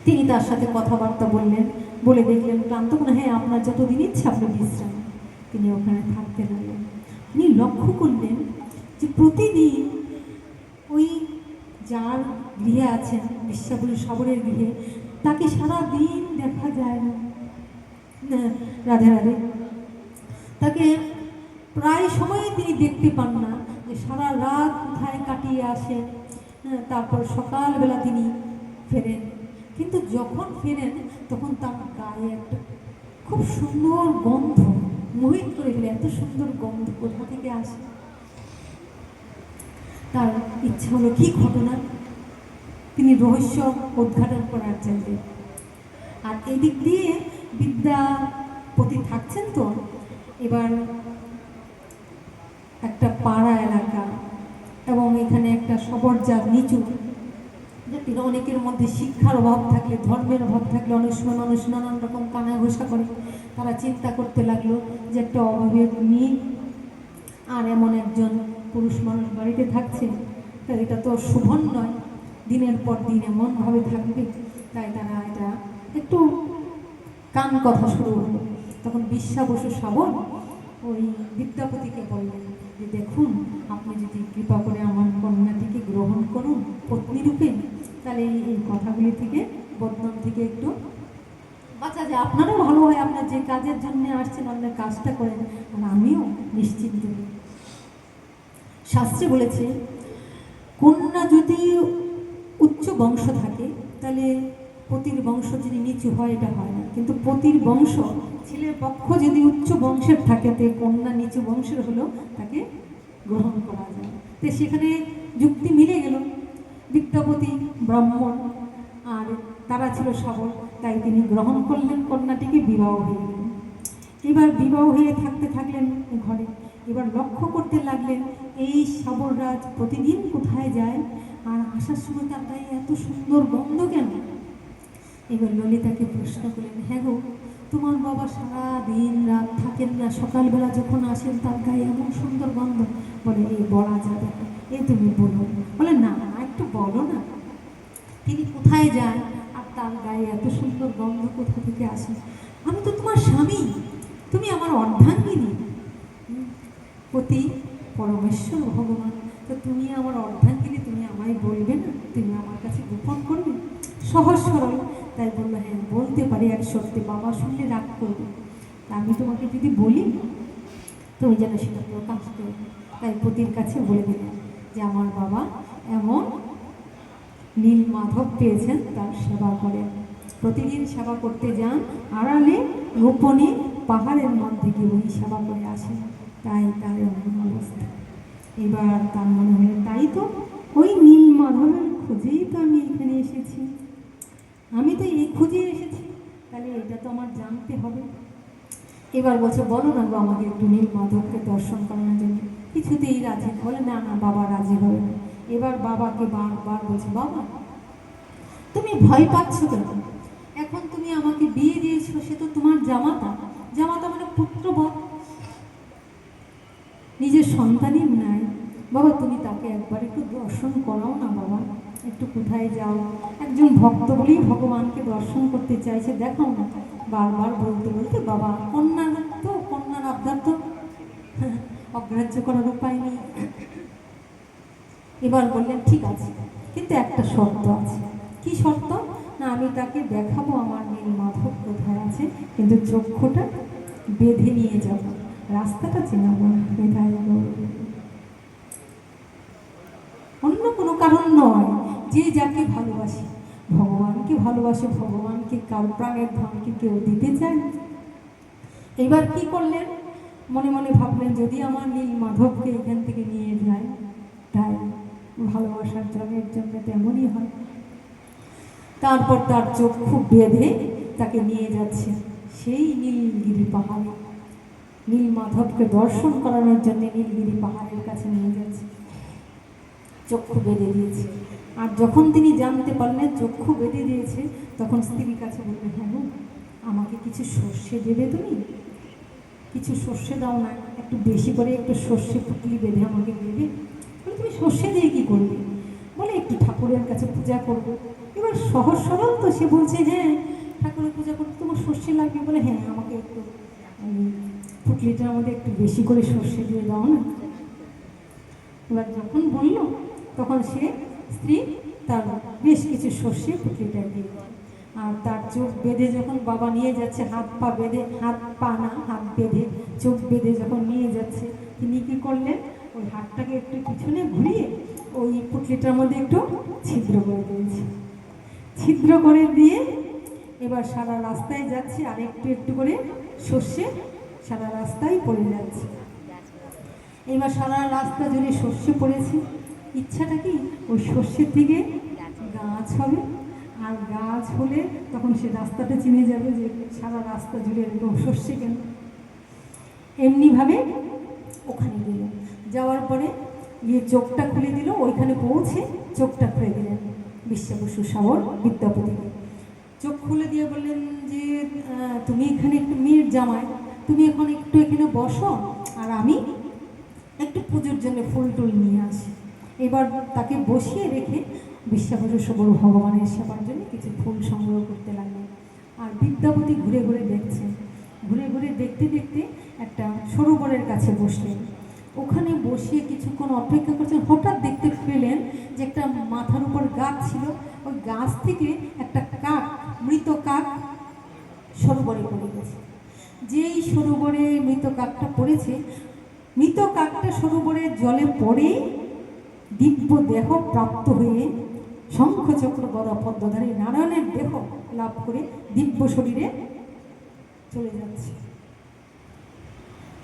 A: তিনি তার সাথে কথাবার্তা বললেন, বলে দেখলেন ক্লান্ত কোনো, হ্যাঁ আপনার যতদিন ইচ্ছে আপনি বিশ্রাম। তিনি ওখানে থাকতে লাগলেন। তিনি লক্ষ্য করলেন যে প্রতিদিন ওই যার গৃহে আছেন, বিশ্বাবসু শবরের গৃহে, তাকে সারা দিন দেখা যায় না। রাধে রাধে। তাকে প্রায় সময় তিনি দেখতে পান না, যে সারা রাত কোথায় কাটিয়ে আসে, তারপর সকালবেলা তিনি ফেরেন। কিন্তু যখন ফেরেন তখন তার গায়ে একটা খুব সুন্দর গন্ধ মোহিত করে ফেলে। এত সুন্দর গন্ধ কোথা থেকে আসে? তার ইচ্ছা হলো কি ঘটনা, তিনি রহস্য উদ্ঘাটন করার চাইলেন। আর এদিক দিয়ে বিদ্যাপতি থাকছেন তো। এবার একটা পাড়া এলাকা, এবং এখানে একটা শবরজাত নিচু জাতির, অনেকের মধ্যে শিক্ষার অভাব থাকলে, ধর্মের অভাব থাকলে অনেক সময় মানুষ নানান রকম কানা ঘোষা করে। তারা চিন্তা করতে লাগলো যে একটা অভাবের মেয়ে আর এমন একজন পুরুষ মানুষ বাড়িতে থাকছে, তা এটা তো শোভন নয়, দিনের পর দিন এমনভাবে থাকবে। তাই তারা এটা একটু কান কথা শুরু হলো। তখন বিশ্বা বসু শাবন ওই বিদ্যাপতিকে বললেন যে দেখুন, আপনি যদি কৃপা করে আমার কন্যাটিকে গ্রহণ করুন পত্নীরূপে, তাহলে এই কথাগুলি থেকে, বদনাম থেকে একটু বাঁচা যায়, আপনারও ভালো হয়, আপনার যে কাজের জন্য আসছেন আপনার কাজটা করেন, আর আমিও নিশ্চিন্ত। শাস্ত্রে বলেছে কন্যা যদি উচ্চ বংশ থাকে তাহলে পতির বংশ যদি নিচু হয় এটা হয় না, কিন্তু পতির বংশ ছেলের পক্ষ যদি উচ্চ বংশের থাকে তো কন্যা নিচু বংশের হলেও তাকে গ্রহণ করা যায়। তো সেখানে যুক্তি মিলে গেল। বিদ্যাপতি ব্রাহ্মণ আর তারা ছিল শাবক, তাই তিনি গ্রহণ করলেন কন্যাটিকে, বিবাহ হয়ে গেলেন। এবার বিবাহ হয়ে থাকতে থাকলেন ঘরে। এবার লক্ষ্য করতে লাগলেন এই শাবররাজ প্রতিদিন কোথায় যায় আর আসার সময় তার গায়ে এত সুন্দর গন্ধ কেন। এবার ললিতাকে প্রশ্ন করলেন, হ্যাঁ গো, তোমার বাবা সারা দিন রাত থাকেন না, সকালবেলা যখন আসেন তার গায়ে এমন সুন্দর গন্ধ। বলে এই বলা যাবে, এ তুমি বলো। বলে না, একটু বলো না, তিনি কোথায় যান আর তার গায়ে এত সুন্দর গন্ধ কোথা থেকে আসে? আমি তো তোমার স্বামী, তুমি আমার অর্ধাঙ্গিনী, পতি পরমেশ্বর ভগবান, তো তুমি আমার অর্ধাঙ্গিনী, তুমি আমায় বলবে না, তুমি আমার কাছে গোপন করবে? সহজ সরল। তাই বললো, হ্যাঁ বলতে পারি, এক সত্যি, বাবা শুনলে রাগ করবে, তা আমি তোমাকে যদি বলি তুমি যেন সেটা প্রকাশ করবে। তাই পতির কাছে বলে দিলেন যে আমার বাবা এমন নীল মাধব পেয়েছেন, তার সেবা করেন, প্রতিদিন সেবা করতে যান, আড়ালে গোপনে পাহাড়ের মধ্যে গিয়ে উনি সেবা করে আসেন, তাই তার এমন অবস্থা। এবার তার মনে হলো তাই তো, ওই নীল মাধবের খোঁজেই তো আমি এখানে এসেছি, আমি তো এই খুঁজে এসেছি, তাহলে এটা তো আমার জানতে হবে। এবার বলছে, বলো না গো আমাকে একটু নীল মাধবকে দর্শন করানোর জন্য। কিছুতেই রাজি না। বলে না না, বাবা রাজি হবে না। এবার বাবাকে বারবার বলছে, বাবা তুমি ভয় পাচ্ছ কেন? এখন তুমি আমাকে বিয়ে দিয়েছো, সে তো তোমার জামাতা, জামাতা মানে পুত্রবৎ, নিজের সন্তানই নাই। বাবা তুমি তাকে একবার একটু দর্শন করাও না বাবা, একটু কোথায় যাও, একজন ভক্ত বলেই ভগবানকে দর্শন করতে চাইছে, দেখাও না। বারবার বলতে বলতে বাবা কন্যার আবদার তো অগ্রাহ্য করার উপায় নেই। এবার বললেন ঠিক আছে, কিন্তু একটা শর্ত আছে। কি শর্ত? না আমি তাকে দেখাবো আমার নীল মাধব কোথায় আছে, কিন্তু চক্ষুটা বেঁধে নিয়ে যাব, রাস্তাটা চেনাবো না, কোথায় অন্য কোনো কারণ নয়। যে যাকে ভালোবাসে, ভগবানকে ভালোবাসে, ভগবানকে কার প্রাণের ধনকে কেউ দিতে চায়। এবার কি করলেন, মনে মনে ভাবলেন যদি আমার নীল মাধবকে এখান থেকে নিয়ে যায়, তাই ভালোবাসার জগের জন্য তেমনই হয়। তারপর তার চক্ষু বেঁধে তাকে নিয়ে যাচ্ছে সেই নীলগিরি পাহাড়ে, নীল মাধবকে দর্শন করানোর জন্য নীলগিরি পাহাড়ের কাছে নিয়ে যাচ্ছে। চক্ষু বেঁধে দিয়েছে, আর যখন তিনি জানতে পারলেন চক্ষু বেঁধে দিয়েছে, তখন স্ত্রীর কাছে বললেন, হ্যাঁ আমাকে কিছু সর্ষে দেবে, তুমি কিছু সর্ষে দাও না, একটু বেশি করে একটু সর্ষে পুটলি বেঁধে আমাকে দেবে। বলে তুমি সর্ষে দিয়ে কী করবে? বলে একটু ঠাকুরের কাছে পূজা করবো। এবার সহজ সরল তো, সে বলছে হ্যাঁ ঠাকুরের পূজা করতে তোমার সর্ষে লাগবে। বলে হ্যাঁ আমাকে একটু পুটলিটার মধ্যে একটু বেশি করে সর্ষে দিয়ে দাও না। এবার যখন বলল তখন সে স্ত্রী তার বেশ কিছু সর্ষে পুটলিটা দিয়ে দেয়, আর তার চোখ বেঁধে যখন বাবা নিয়ে যাচ্ছে, হাত পা বেঁধে, হাত পা না হাত বেঁধে চোখ বেঁধে যখন নিয়ে যাচ্ছে, তিনি কী করলেন, ওই হাতটাকে একটু পিছনে ঘুরিয়ে ওই পুটলিটার মধ্যে একটু ছিদ্র করে দিয়েছে। ছিদ্র করে দিয়ে এবার সারা রাস্তায় যাচ্ছে, আর একটু একটু করে সর্ষে সারা রাস্তায় পড়ে যাচ্ছে। এবার সারা রাস্তা জুড়ে সর্ষে পড়েছে। ইচ্ছাটা কি, ওই সর্ষের থেকে গাছ হবে, আর গাছ হলে তখন সে রাস্তাটা চিনে যাবে যে সারা রাস্তা জুড়ে এরকম সর্ষে কেন। এমনিভাবে ওখানে গেল, যাওয়ার পরে গিয়ে চোখটা খুলে দিল, ওইখানে পৌঁছে চোখটা খুলে দিলেন বিশ্বা বসু শাবর বিদ্যাপতিকে। চোখ খুলে দিয়ে বললেন যে তুমি এখানে একটু মেয়ের জামাই, তুমি এখন একটু এখানে বসো, আর আমি একটু পুজোর জন্য ফুল টুল নিয়ে আসি। এবার তাকে বসিয়ে রেখে বিশ্বাবসুর ভগবানের সেবার জন্য কিছু ফুল সংগ্রহ করতে লাগলেন। আর বিদ্যাপতি ঘুরে ঘুরে দেখছেন, ঘুরে ঘুরে দেখতে দেখতে একটা সরোবরের কাছে বসলেন। ওখানে বসিয়ে কিছুক্ষণ অপেক্ষা করছেন, হঠাৎ দেখতে পেলেন যে একটা মাথার উপর গাছ ছিল, ওই গাছ থেকে একটা কাক, মৃত কাক সরোবরে পড়ে গেছে। যেই সরোবরে মৃত কাকটা পড়েছে, মৃত কাকটা সরোবরের জলে পড়ে দিব্য দেহ প্রাপ্ত হয়ে শঙ্খচক্র গদা পদ্মধারী নারায়ণের দেহ লাভ করে দিব্য শরীরে চলে যাচ্ছে,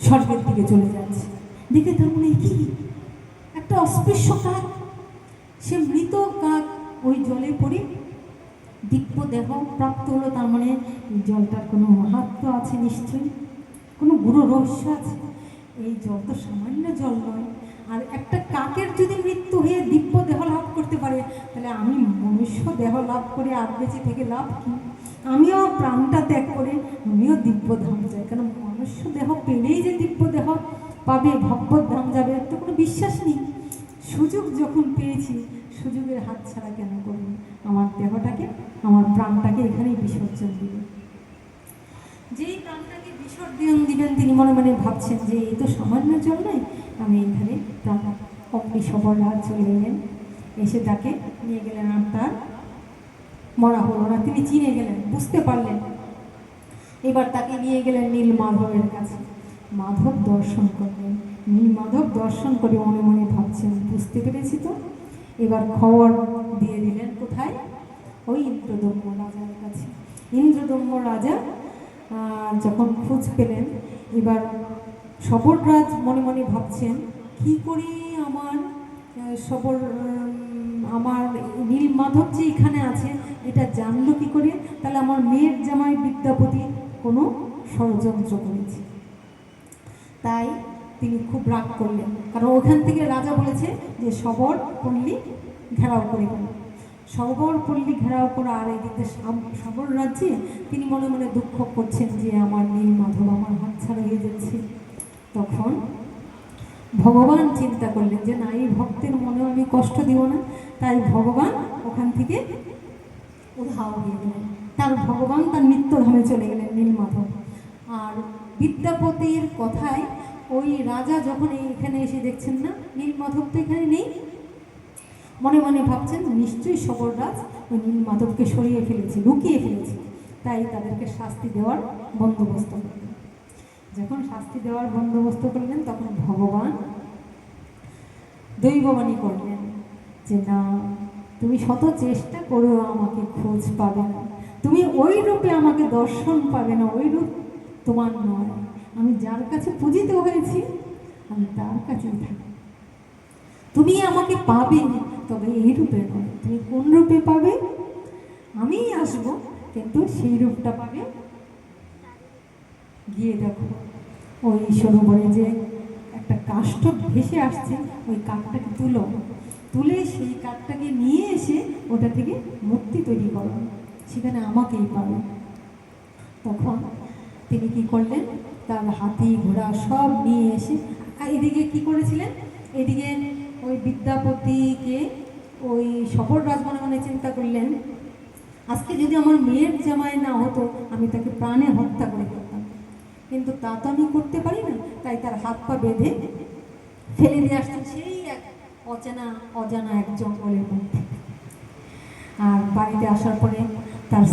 A: স্বর্গের দিকে চলে যাচ্ছে। দেখে তার মনে কি একটা অস্পৃশ্য কাক, সে মৃত কাক ওই জলে পড়ে দিব্য দেহ প্রাপ্ত হলো। তার মানে জলটার কোনো মাহাত্ম্য আছে নিশ্চয়ই, কোনো গুরু রহস্য আছে। এই জল তো সামান্য জল নয়। আর একটা কাকের যদি মৃত্যু হয়ে দিব্য দেহ লাভ করতে পারে, তাহলে আমি মনুষ্য দেহ লাভ করে আর বেঁচে থেকে লাভ কি? আমিও প্রাণটা ত্যাগ করে আমিও দিব্য ধাম যাই, কারণ মনুষ্য দেহ পেলেই যে দিব্য দেহ পাবে, ভগবত ধাম যাবে, তো কোনো বিশ্বাস নেই। সুযোগ যখন পেয়েছি, সুযোগের হাত ছাড়া কেন করব? আমার দেহটাকে, আমার প্রাণটাকে এখানেই বিসর্জন দিবে। যেই প্রাণটাকে বিসর্জন দিবেন, তিনি মনে মনে ভাবছেন যে এই তো সামান্য জল নয়, আমি এখানে প্রাণ। অগ্নি সবররাজ চলে এলেন, এসে তাকে নিয়ে গেলেন। আর তার মরা হলো না, তিনি চিনে গেলেন, বুঝতে পারলেন। এবার তাকে নিয়ে গেলেন নীল মাধবের কাছে। মাধব দর্শন করলেন। নীল মাধব দর্শন করে মনে মনে ভাবছেন, বুঝতে পেরেছি তো। এবার খবর দিয়ে দিলেন কোথায়? ওই ইন্দ্রদম্য রাজার কাছে। ইন্দ্রদম্য রাজা যখন খোঁজ পেলেন, এবার সবররাজ মনে মনে ভাবছেন, কি করে আমার নীল মাধব যে এখানে আছে এটা জানলো কি করে? তাহলে আমার মেয়ের জামাই বিদ্যাপতি কোনো ষড়যন্ত্র করেছে। তাই তিনি খুব রাগ করলেন, কারণ ওখান থেকে রাজা বলেছে যে সবর পল্লী ঘেরাও করে গেল। সবর পল্লী ঘেরাও করা, আর এদিকে সবর রাজ্যে তিনি মনে মনে দুঃখ করছেন যে আমার নীল মাধব আমার হাতছাড়া হয়ে যাচ্ছে। তখন ভগবান চিন্তা করলেন যে না, এই ভক্তের মনেও আমি কষ্ট দিব না। তাই ভগবান ওখান থেকে উধাও হয়ে গেলেন। তার ভগবান তার নিত্যধামে চলে গেলেন নীল মাধব। আর বিদ্যাপতির কথায় ওই রাজা যখন এখানে এসে দেখছেন না নীল মাধব তো এখানে নেই, মনে মনে ভাবছেন নিশ্চয়ই সবররাজ ওই নীল মাধবকে সরিয়ে ফেলেছে, লুকিয়ে ফেলেছে। তাই তাদেরকে শাস্তি দেওয়ার বন্দোবস্ত করলেন। যখন শাস্তি দেওয়ার বন্দোবস্ত করলেন, তখন ভগবান দৈববাণী করলেন যে না, তুমি শত চেষ্টা করো আমাকে খোঁজ পাবে না, তুমি ওই রূপে আমাকে দর্শন পাবে না, ওই রূপ তোমার নয়। আমি যার কাছে পূজিত হয়েছি আমি তার কাছেই থাকি। তুমি আমাকে পাবে, তবে এই রূপে নয়। তুমি কোন রূপে পাবে? আমি আসবো, কিন্তু সেই রূপটা পাবে। গিয়ে দেখো ওই সরোবরে যে একটা কাষ্ঠ ভেসে আসছে, ওই কাঠটাকে তুলে সেই কাঠটাকে নিয়ে এসে ওটা থেকে মূর্তি তৈরি করো, সেখানে আমাকেই পাবে। তখন তিনি কি করলেন, তার হাতি ঘোড়া সব নিয়ে এসে এদিকে কি করেছিলেন, এদিকে ওই বিদ্যাপতিকে ওই সবররাজ মনে মনে চিন্তা করলেন, আজকে যদি আমার মেয়ের জামাই না হতো আমি তাকে প্রাণে হত্যা করে ফেলতাম, কিন্তু তা তো আমি করতে পারি না। তাই তার হাত পা বেঁধে ফেলে দিয়ে আসছেন সেই এক অজানা এক জঙ্গলের মধ্যে। আর বাড়িতে আসার পরে তার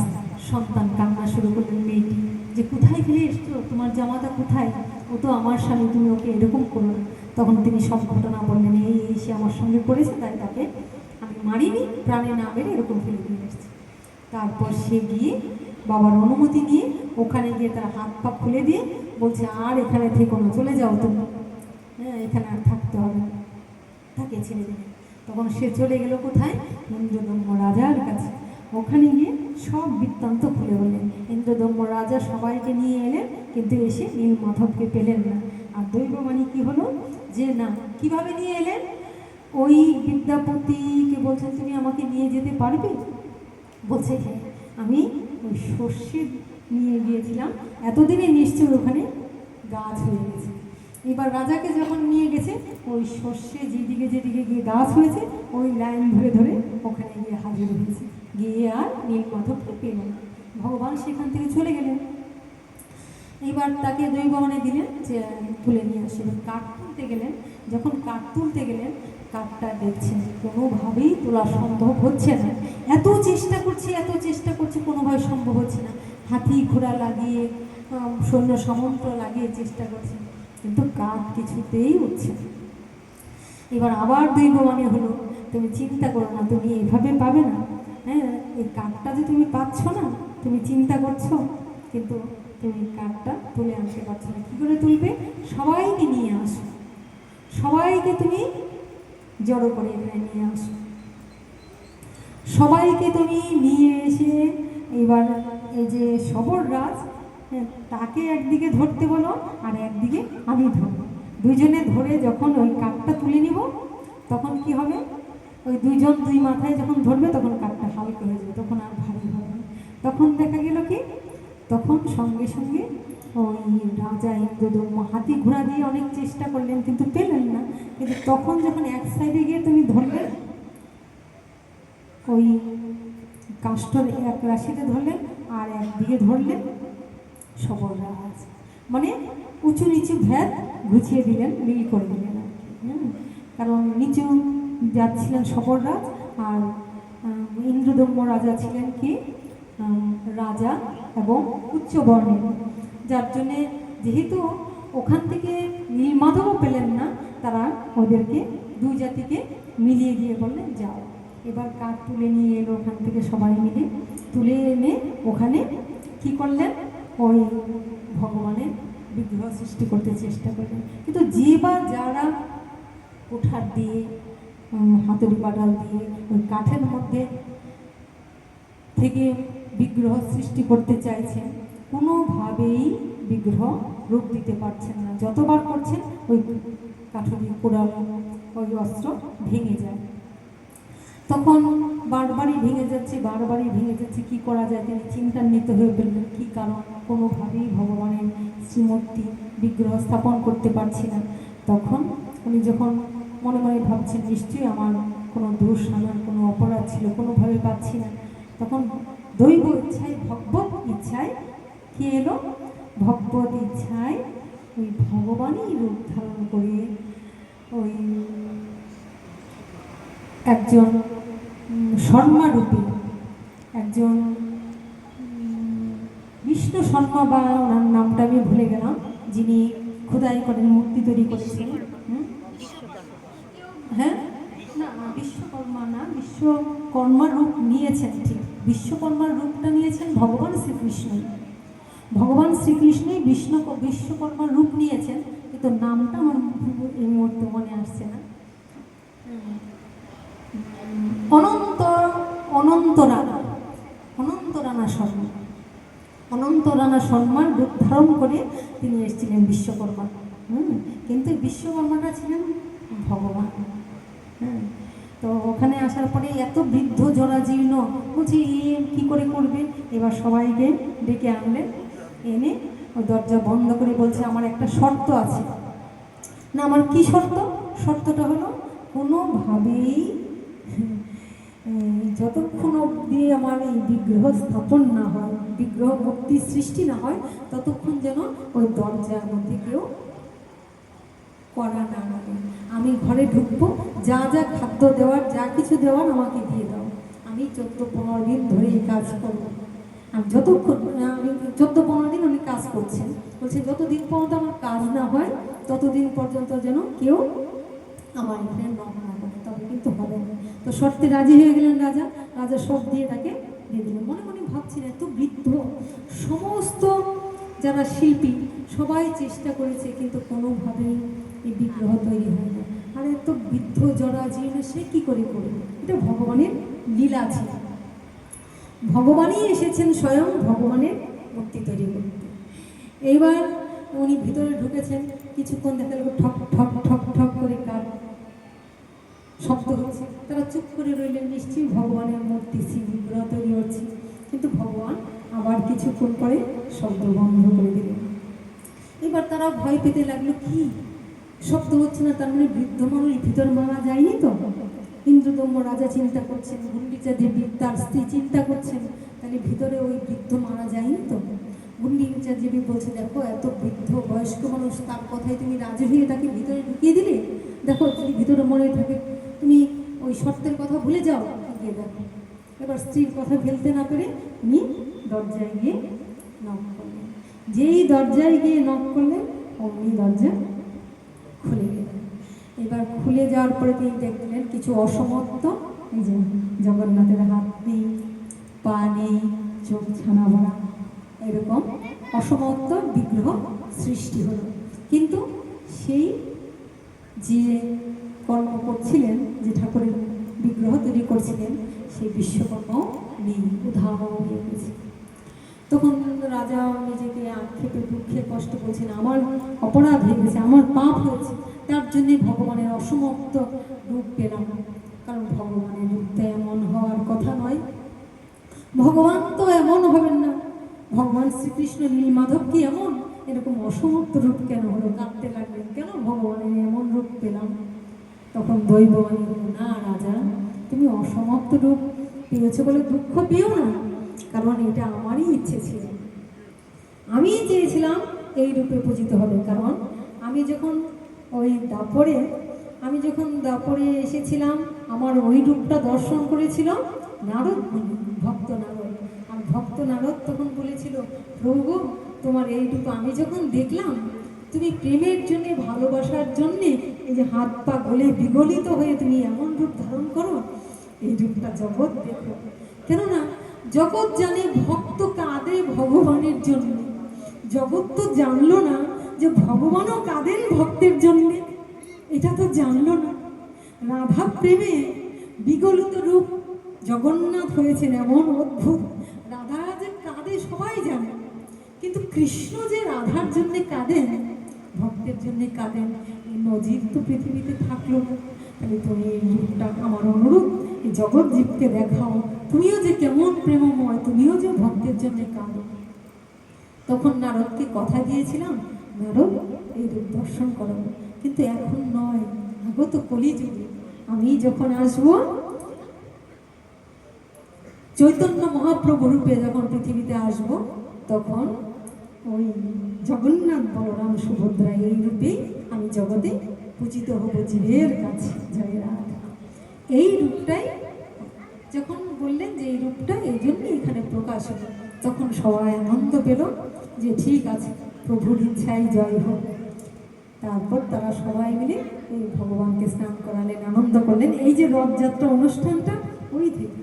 A: সন্তান কান্না শুরু করলেন, মেয়েটি যে কোথায় ফেলে এসছো, তোমার জামাতা কোথায়? ও তো আমার স্বামী, তুমি ওকে এরকম করো না। তখন তিনি সব ঘটনা বললেন, এই সে আমার সঙ্গে করেছে, তাই তাকে আমি মারিনি, প্রাণে না মেরে এরকম ফেলে দিয়ে এসেছি। তারপর সে গিয়ে বাবার অনুমতি নিয়ে ওখানে গিয়ে তার হাত পা খুলে দিয়ে বলছে, আর এখানে থেকো না, চলে যাও তুমি, হ্যাঁ এখানে আর থাকতে হবে না, তাকে ছেড়ে দেবে। তখন সে চলে গেল কোথায়? ইন্দ্রদম্য রাজার কাছে। ওখানে গিয়ে সব বৃত্তান্ত খুলে বললেন। ইন্দ্রদম্য রাজা সবাইকে নিয়ে এলেন, কিন্তু এসে নীল মাধবকে পেলেন না। আর দৈববাণী কি হলো যে না, কিভাবে নিয়ে এলেন? ওই বিদ্যাপতিকে বলছেন, তুমি আমাকে নিয়ে যেতে পারবে? বলছে হ্যাঁ, আমি ওই সর্ষে নিয়ে গিয়েছিলাম, এতদিনে নিশ্চয়ই ওখানে গাছ হয়ে গেছে। এবার রাজাকে যখন নিয়ে গেছে, ওই সর্ষে যেদিকে যেদিকে গিয়ে গাছ হয়েছে ওই লাইন ধরে ধরে ওখানে গিয়ে হাজির হয়েছে, গিয়ে আর নীলমাধবকে পেল না। ভগবান সেখান থেকে চলে গেলেন। এবার তাকে দৈববনে দিলেন যে তুলে নিয়ে আসে। এবার কাঠ তুলতে গেলেন, যখন কাঠ তুলতে গেলেন কাঠটা দেখছেন কোনোভাবেই তোলা সম্ভব হচ্ছে না। এত চেষ্টা করছে কোনোভাবে সম্ভব হচ্ছে না। হাতি ঘোড়া লাগিয়ে সৈন্য সামন্ত লাগিয়ে চেষ্টা করছে, কিন্তু কাঠ কিছুতেই উঠছে না। এবার আবার দৈববাণী হলো, তুমি চিন্তা করো না, তুমি এভাবে পাবে না। হ্যাঁ, এই কাঠটা যে তুমি পাচ্ছ না, তুমি চিন্তা করছো, কিন্তু তুমি কাঠটা তুলে আনতে পারছো না। কী করে তুলবে? সবাইকে নিয়ে আসো, সবাইকে তুমি জড়ো করে এখানে নিয়ে আসো, সবাইকে তুমি নিয়ে এসে এবার এই যে সবর রাজ, তাকে একদিকে ধরতে বলো আর একদিকে আমি ধরবো। দুইজনে ধরে যখন ওই কাঠটা তুলে নিব, তখন কি হবে? ওই দুইজন দুই মাথায় যখন ধরবে তখন কাঠটা হালকা হয়ে যাবে, তখন আর ভারী হবে না। তখন দেখা গেল কি, তখন সঙ্গে সঙ্গে ওই রাজা ইন্দ্রদম্ন হাতি ঘোড়া দিয়ে অনেক চেষ্টা করলেন কিন্তু পেলেন না। কিন্তু তখন যখন এক সাইডে গিয়ে তুমি ধরলে, ওই কাষ্ঠর এক রাশিতে ধরলেন আর একদিকে ধরলেন সবর রাজ, মানে উঁচু নিচু ভেদ গুছিয়ে দিলেন, মিল করে দিলেন আর কি। কারণ নিচু যাচ্ছিলেন সবর রাজ, আর ইন্দ্রদম্ন রাজা ছিলেন কি রাজা এবং উচ্চ বর্ণের, যার জন্যে যেহেতু ওখান থেকে নীলমাধবও পেলেন না, তারা ওদেরকে দুই জাতিকে মিলিয়ে দিয়ে বললেন যাও। এবার কাঠ তুলে নিয়ে এলো ওখান থেকে, সবাই মিলে তুলে এনে ওখানে কি করলেন, ওই ভগবানের বিগ্রহ সৃষ্টি করতে চেষ্টা করলেন। কিন্তু যে বা যারা কোঠার দিয়ে হাতুড়ি পাটাল দিয়ে ওই কাঠের মধ্যে থেকে বিগ্রহ সৃষ্টি করতে চাইছেন, কোনোভাবেই বিগ্রহ রূপ দিতে পারছেন না। যতবার করছেন ওই কাঠুরি কোড়াল ওই অস্ত্র ভেঙে যায়, তখন বারবারই ভেঙে যাচ্ছে, কি করা যায়? তিনি চিন্তান্বিত হয়ে বললেন কী কারণ, কোনোভাবেই ভগবানের শ্রীমূর্তি বিগ্রহ স্থাপন করতে পারছি না। তখন উনি যখন মনে মনে ভাবছেন নিশ্চয়ই আমার কোনো দোষ, আমার কোনো অপরাধ ছিল, কোনোভাবে পাচ্ছি না, তখন দৈব ইচ্ছায় ভগবত ইচ্ছায় কি এলো, ভগবত ইচ্ছায় ওই ভগবানই রূপ ধারণ করে ওই একজন শর্মারূপী একজন বিষ্ণু শর্মা, বা ওনার নামটা আমি ভুলে গেলাম, যিনি খোদাই করেন মূর্তি তৈরি করেছেন। হ্যাঁ, না বিশ্বকর্মা না, বিশ্বকর্মার রূপ নিয়েছেন, ঠিক বিশ্বকর্মার রূপটা নিয়েছেন ভগবান শ্রীকৃষ্ণই। ভগবান শ্রীকৃষ্ণই বিশ্বকর্মার রূপ নিয়েছেন, কিন্তু নামটা আমার এই মুহূর্তে মনে আসছে না। অনন্ত রানা শর্মার রূপ ধারণ করে তিনি এসেছিলেন বিশ্বকর্মা। কিন্তু বিশ্বকর্মাটা ছিলেন ভগবান। তো ওখানে আসার পরে এত বৃদ্ধ জরাজীর্ণ, বলছি কি করে করবে? এবার সবাইকে ডেকে আনলেন, এনে ওই দরজা বন্ধ করে বলছে আমার একটা শর্ত আছে। না, আমার কি শর্ত? শর্তটা হলো কোনোভাবেই যতক্ষণ অবধি আমার এই বিগ্রহ স্থাপন না হয়, বিগ্রহ মূর্তি সৃষ্টি না হয়, ততক্ষণ যেন ওই দরজার মধ্যে কেউ করা না লাগে। আমি ঘরে ঢুকবো, যা যা খাদ্য দেওয়ার, যা কিছু দেওয়ার আমাকে দিয়ে দাও, আমি 14-15 দিন ধরে এই কাজ করবো। আমি যতক্ষণ আমি 14-15 দিন উনি কাজ করছেন, বলছে যতদিন পর্যন্ত আমার কাজ না হয় ততদিন পর্যন্ত যেন কেউ আমার এখানে নক না করে, তবে কিন্তু হবে না। তো শর্তে রাজি হয়ে গেলেন রাজা সব দিয়ে তাকে দিয়ে দিলেন। মনে মনে ভাবছেন এত বৃদ্ধ, সমস্ত যারা শিল্পী সবাই চেষ্টা করেছে, কিন্তু কোনোভাবেই এই বিগ্রহ তৈরি হয় না। আর এত বৃদ্ধ জরাজীর্ণ সে কী করে করবে? এটা ভগবানের লীলা ছিল। ভগবানই এসেছেন স্বয়ং ভগবানের মূর্তি তৈরি করতে। এইবার উনি ভিতরে ঢুকেছেন, কিছুক্ষণ দেখা গেল ঠক ঠক ঠক ঠক করে কার শব্দ হচ্ছে। তারা চুপ করে রইলেন, নিশ্চয়ই ভগবানের মূর্তি বিগ্রহ তৈরি হচ্ছে। কিন্তু ভগবান আবার কিছুক্ষণ পরে শব্দ বন্ধ করে দিলেন। এবার তারা ভয় পেতে লাগলো, কি শব্দ হচ্ছে না, তার মানে বৃদ্ধ মানুষ ভিতর মারা যায়নি তো। ইন্দ্রদম্য রাজা চিন্তা করছেন, গুন্ডিচা দেবী তার স্ত্রী চিন্তা করছেন, তাহলে ভিতরে ওই বৃদ্ধ মারা যায়নি তো। গুন্ডিচা দেবী বলছে, দেখো এত বৃদ্ধ বয়স্ক মানুষ, তার কথায় তুমি রাজি হয়ে তাকে ভিতরে ঢুকিয়ে দিলে, দেখো যদি ভিতরে মরে থাকে তুমি ওই শর্তের কথা ভুলে যাও, গিয়ে দেখো। এবার স্ত্রীর কথা ফেলতে না পেরে উনি দরজায় গিয়ে নক করলেন। যেই দরজায় গিয়ে নক করলেন অমনি দরজা খুলে গেলেন। এবার খুলে যাওয়ার পরে তিনি দেখলেন কিছু অসমর্থ, এই যে জগন্নাথের হাত নেই, পা নেই, চোখ ছানা ভরা, এরকম অসমর্থ বিগ্রহ সৃষ্টি হলো। কিন্তু সেই যে কর্ম করছিলেন, যে ঠাকুরের বিগ্রহ তৈরি করছিলেন, সেই বিশ্বকর্মাও নেই, উধাও হয়ে গেছে। তখন রাজা নিজেকে আক্ষেপে দুঃখে কষ্ট করছেন, আমার অপরাধ হয়ে গেছে, আমার পাপ হয়েছে, তার জন্যে ভগবানের অসমর্থ রূপ পেলাম। কারণ ভগবানের রূপটা এমন হওয়ার কথা নয়, ভগবান তো এমন হবেন না। ভগবান শ্রীকৃষ্ণ নীলমাধব কি এমন, এরকম অসমর্থ রূপ কেন হলো, কাঁদতে লাগলেন, কেন ভগবানের এমন রূপ পেলাম। তখন দৈববাণী হলো, না রাজা, তুমি অসমর্থ রূপ পেয়েছো বলে দুঃখ পেও না, কারণ এটা আমারই ইচ্ছে ছিল, আমি চেয়েছিলাম এই রূপে পূজিত হবে। কারণ আমি যখন দাপরে এসেছিলাম, আমার ওই রূপটা দর্শন করেছিল নারদ মুনি, ভক্ত নারদ। আর ভক্ত নারদ তখন বলেছিল, প্রভু তোমার এই রূপ আমি যখন দেখলাম, তুমি প্রেমের জন্যে, ভালোবাসার জন্যে এই যে হাত পা গলে বিগলিত হয়ে তুমি এমন রূপ ধারণ করো, এই রূপটা জগৎ দেখো। কেননা জগৎ জানে ভক্ত কাঁদে ভগবানের জন্য, জগৎ তো জানলো না যে ভগবানও কাঁদেন ভক্তের জন্য, এটা তো জানলো না। রাধা প্রেমে বিগলিত রূপ জগন্নাথ হয়েছেন এমন অদ্ভুত, রাধা যে কাঁদে সবাই জানে, কিন্তু কৃষ্ণ যে রাধার জন্য কাঁদেন, ভক্তের জন্য কাঁদেন, এই নজির তো পৃথিবীতে থাকলো না। তাহলে তুমি এই রূপটা, আমার অনুরোধ, এই জগৎ জীবকে দেখাও, তুমিও যে কেমন প্রেমময়, তুমিও যে ভক্তের জন্য কাঁদো। তখন নারদকে কথা দিয়েছিলাম, নারদ এই রূপ দর্শন করাবো, কিন্তু এখন নয়, আগত কলিযুগে আমি যখন আসবো, চৈতন্য মহাপ্রভু রূপে যখন পৃথিবীতে আসব, তখন ওই জগন্নাথ বলরাম সুভদ্রা এই রূপে আমি জগতে পূজিত হব জীবের কাছে। জয় রাধা। এই রূপটাই যখন বললেন যে এই রূপটা এই জন্যই এখানে প্রকাশ হলো, তখন সবাই আনন্দ পেল যে ঠিক আছে, প্রভুর ইচ্ছায় জয় হোক। তারপর তারা সবাই মিলে এই ভগবানকে স্নান করালেন, আনন্দ করলেন। এই যে রথযাত্রা অনুষ্ঠানটা ওই থেকে,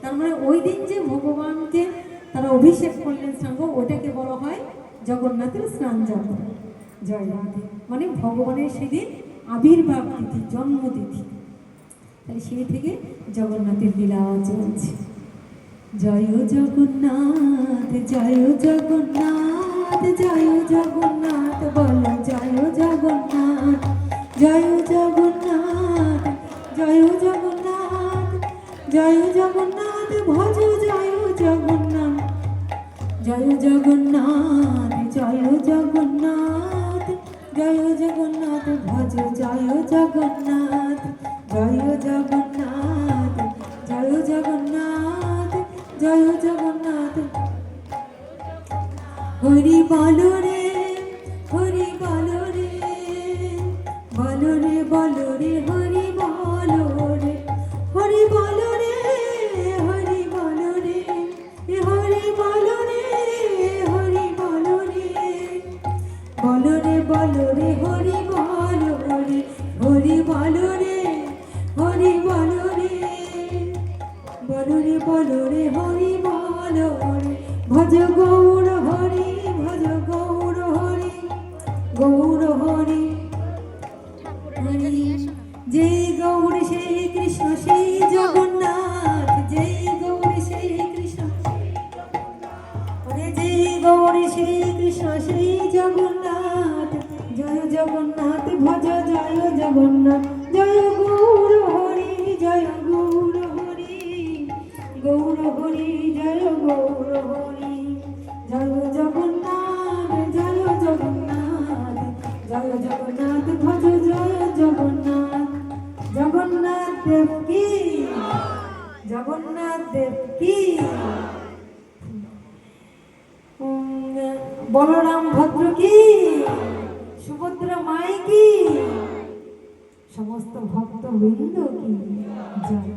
A: তার মানে ওই দিন যে ভগবানকে তারা অভিষেক করলেন সাঙ্গ, ওটাকে বলা হয় জগন্নাথের স্নান যাত্রা। জয় রাধে। মানে ভগবানের সেদিন আবির্ভাব তিথি, জন্মতিথি। তাহলে সেই থেকে জগন্নাথের লীলা চলছে। জয় জগন্নাথ, জয় জগন্নাথ, জয় জগন্নাথ, বলো জয় জগন্নাথ, জয় জগন্নাথ, জয় জগন্নাথ, জয় জগন্নাথ, ভজ জয় জগন্নাথ, জয় জগন্নাথ, জয় জগন্নাথ, জয় জগন্নাথ, ভজ জয় জগন্নাথ, জয় জগন্নাথ, জয় জগন্নাথ, জয় জগন্নাথ। হরি বলো রে, হরি বলো রে, বলো রে, বলো রে, হরি বলো রে, হরি বলো রে, হরি বলো রে, হরি বলো রে, হরি বলো রে, বলো রে, বলো রে, হরি বলো রে, হরি বলো রে, হরি বলো রে, বলো রে, বলো রে, হরি বলো রে, ভজ গৌর হরি, ভজ গৌর কি, জগন্নাথ দেব কি, বলরাম ভদ্র কি, সুভদ্রা মাই কি, সমস্ত ভক্তবৃন্দ কি জয়।